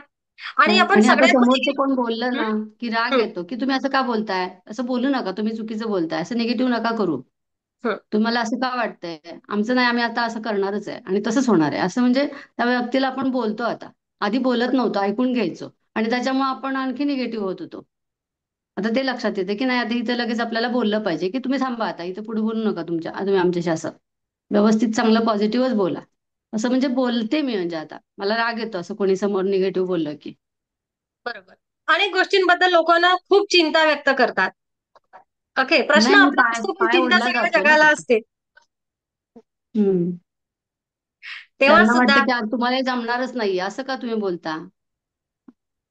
आणि आपण आणि आता सगळ्यांमध्ये समोरचं कोण बोललं ना की राग येतो की तुम्ही असं का बोलताय, असं बोलू नका, तुम्ही चुकीचं बोलताय, असं निगेटिव्ह नका करू, तुम्हाला असं का वाटतंय, आमचं नाही, आम्ही आता असं करणारच आहे आणि तसंच होणार आहे, असं म्हणजे त्या व्यक्तीला आपण बोलतो. आता आधी बोलत नव्हतो, ऐकून घ्यायचो, आणि त्याच्यामुळे आपण आणखी निगेटिव्ह होत होतो. आता ते लक्षात येते की नाही, आता इथं लगेच आपल्याला बोललं पाहिजे की तुम्ही थांबा, आता इथं पुढे बोलू नका, तुम्ही आमच्याशी असं व्यवस्थित चांगलं पॉझिटिव्हच बोला. असं म्हणजे बोलते मी, म्हणजे आता मला राग येतो असं कोणी समोर निगेटिव्ह बोललं की. बरोबर. अनेक गोष्टींबद्दल लोकांना खूप चिंता व्यक्त करतात. ओके, प्रश्न नाही, मी आपला पाय असतो पण पाय चिंता ओढला सगळ्या जातो ना जगाला तिथे. असते. हम्म. तेव्हा त्यांना सुद्धा वाटतं की आज तुम्हाला हे जमणारच नाहीये, असं का तुम्ही बोलता?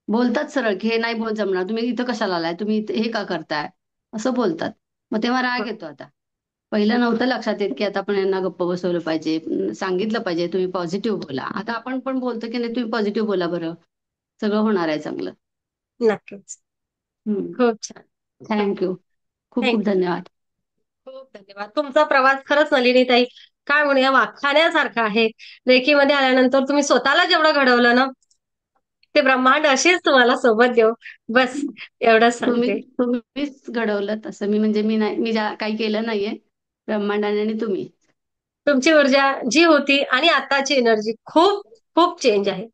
बोलतात सरळ की हे नाही बोल जमणार, तुम्ही इथं कशाला आलाय, तुम्ही हे का करताय, असं बोलतात. मग तेव्हा राग येतो. आता पहिलं नव्हतं लक्षात येत की आता आपण यांना गप्प बसवलं पाहिजे, सांगितलं पाहिजे तुम्ही पॉझिटिव्ह बोला. आता आपण पण बोलतो की नाही, तुम्ही पॉझिटिव्ह बोला बरं, सगळं होणार आहे चांगलं. नक्कीच. खूप छान. थँक्यू. खूप खूप थँक्यू. धन्यवाद. खूप धन्यवाद. तुमचा प्रवास खरंच नलिनीताई काय म्हणूया वाखाण्यासारखा आहे. रेकीमध्ये आल्यानंतर तुम्ही स्वतःला जेवढं घडवलं ना, ते ब्रह्मांड असेच तुम्हाला सोबत देऊ. बस एवढंच तुम्ही सांगते. तुम्हीच घडवलं तसं, मी म्हणजे मी नाही, मी काही केलं नाहीये, ब्रह्मांडाने आणि तुम्ही. तुमची ऊर्जा जी होती आणि आताची एनर्जी खूप खूप चेंज आहे.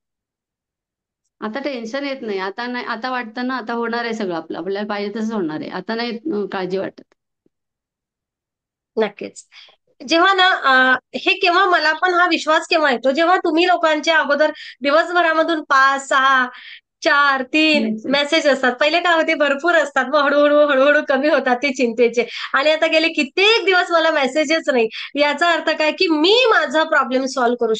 आता टेन्शन येत नाही, आता नाही, आता वाटतं ना आता होणार आहे सगळं आपलं, आपल्याला पाहिजे तसं होणार आहे, आता नाही काळजी वाटत. नक्कीच. जेव्हा ना हे केव्हा मला पण हा विश्वास केव्हा येतो, जेव्हा तुम्ही लोकांच्या अगोदर दिवसभरामधून 5, 6, 4, 3 मेसेज असतात. पहिले काय होते भरपूर असतात, मग हळूहळू कमी होतात ते चिंतेचे. आणि आता गेले कित्येक दिवस मला मेसेजेस नाही. याचा अर्थ काय की मी माझा प्रॉब्लेम सॉल्व्ह करू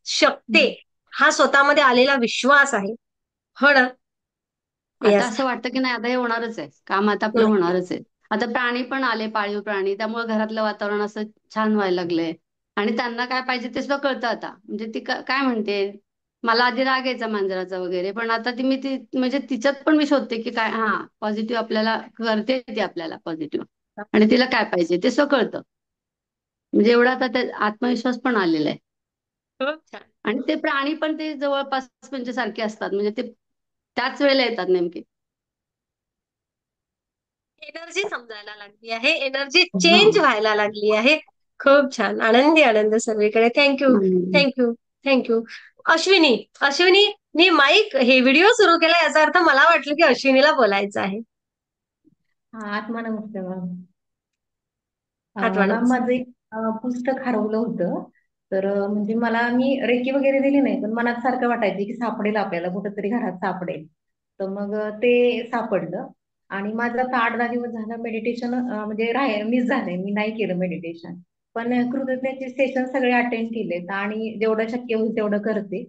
शकते. हा स्वतःमध्ये आलेला विश्वास आहे. हो ना? आता येस. असं वाटतं की नाही आता हे होणारच आहे, काम आता आपलं होणारच आहे. आता प्राणी पण आले, पाळीव प्राणी, त्यामुळे घरातलं वातावरण असं छान व्हायला लागलंय. आणि त्यांना काय पाहिजे ते सुद्धा कळतं आता. म्हणजे ती काय म्हणते, मला आधी राग यायचा मांजराचा वगैरे, पण आता ती म्हणजे तिच्यात पण मी शोधते की काय, हा पॉझिटिव्ह आपल्याला करते ती, आपल्याला पॉझिटिव्ह, आणि तिला काय पाहिजे ते सगळं कळतं. म्हणजे एवढा आता त्या आत्मविश्वास पण आलेला आहे. खूप छान. आणि ते प्राणी पण ते जवळपास म्हणजे सारखे असतात, म्हणजे ते त्याच वेळेला येतात नेमके. एनर्जी समजायला लागली आहे, एनर्जी हा. चेंज व्हायला लागली आहे. खूप छान. आनंदी आनंद सगळीकडे. Thank you thank you thank you. Ashwini, Ashwini mic हे व्हिडिओ सुरू केला, याचा अर्थ मला वाटलं की अश्विनीला बोलायचं आहे. हा, आत्मा नमस्ते मॅम. आठवण. मॅम, माझं एक पुस्तक हरवलं होतं. तर म्हणजे मी रेकी वगैरे दिली नाही, पण मनात सारखं वाटायचं की सापडेल आपल्याला कुठेतरी घरात सापडेल. तर मग ते सापडलं. आणि माझं आता 8-10 दिवस झालं मेडिटेशन म्हणजे मिस झालंय, मी नाही केलं मेडिटेशन. पण कृतज्ञतेचे सेशन सगळे अटेंड केलेत आणि जेवढं शक्य होईल तेवढं करते.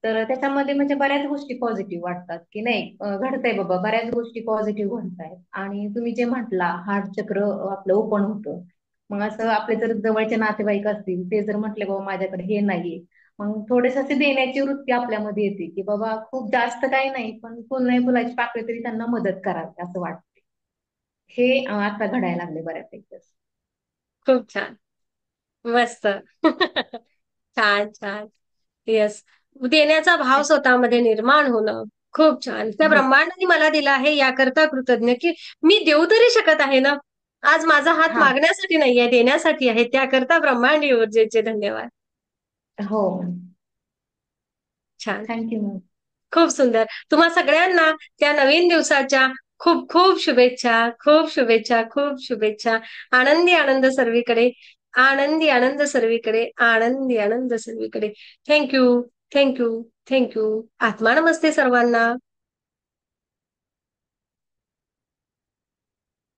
तर त्याच्यामध्ये म्हणजे बऱ्याच गोष्टी पॉझिटिव्ह वाटतात की नाही, घडतंय बाबा, बऱ्याच गोष्टी पॉझिटिव्ह घडतायत. आणि तुम्ही जे म्हटला हार्ट चक्र आपलं ओपन होतं. मग असं आपले जर जवळचे नातेवाईक असतील, ते जर म्हटले बाबा माझ्याकडे हे नाहीये, मग थोडेसे असे देण्याची वृत्ती आपल्यामध्ये येते की बाबा खूप जास्त काही नाही, पण फुल नाही फुलाची पाकळी तरी त्यांना मदत करावी असं वाटते. हे आता घडायला लागले बऱ्यापैकी. खूप छान. मस्त. छान छान. येस. देण्याचा भाव स्वतःमध्ये निर्माण होणं खूप छान. त्या हो. ब्रह्मांडाने मला दिला आहे याकरता कृतज्ञ की मी देऊ तरी शकत आहे ना. आज माझा हात हा. मागण्यासाठी नाहीये, देण्यासाठी आहे. त्याकरता ब्रह्मांडीय ऊर्जेचे धन्यवाद. हो. छान. Thank you ma'am. खूप सुंदर. तुम्हा सगळ्यांना त्या नवीन दिवसाच्या खूप खूप शुभेच्छा, खूप शुभेच्छा, खूप शुभेच्छा. आनंदी आनंद सर्वीकडे, आनंदी आनंद सर्वीकडे, आनंदी आनंद सर्वीकडे. Thank you thank you thank you. आत्मा नमस्ते सर्वांना.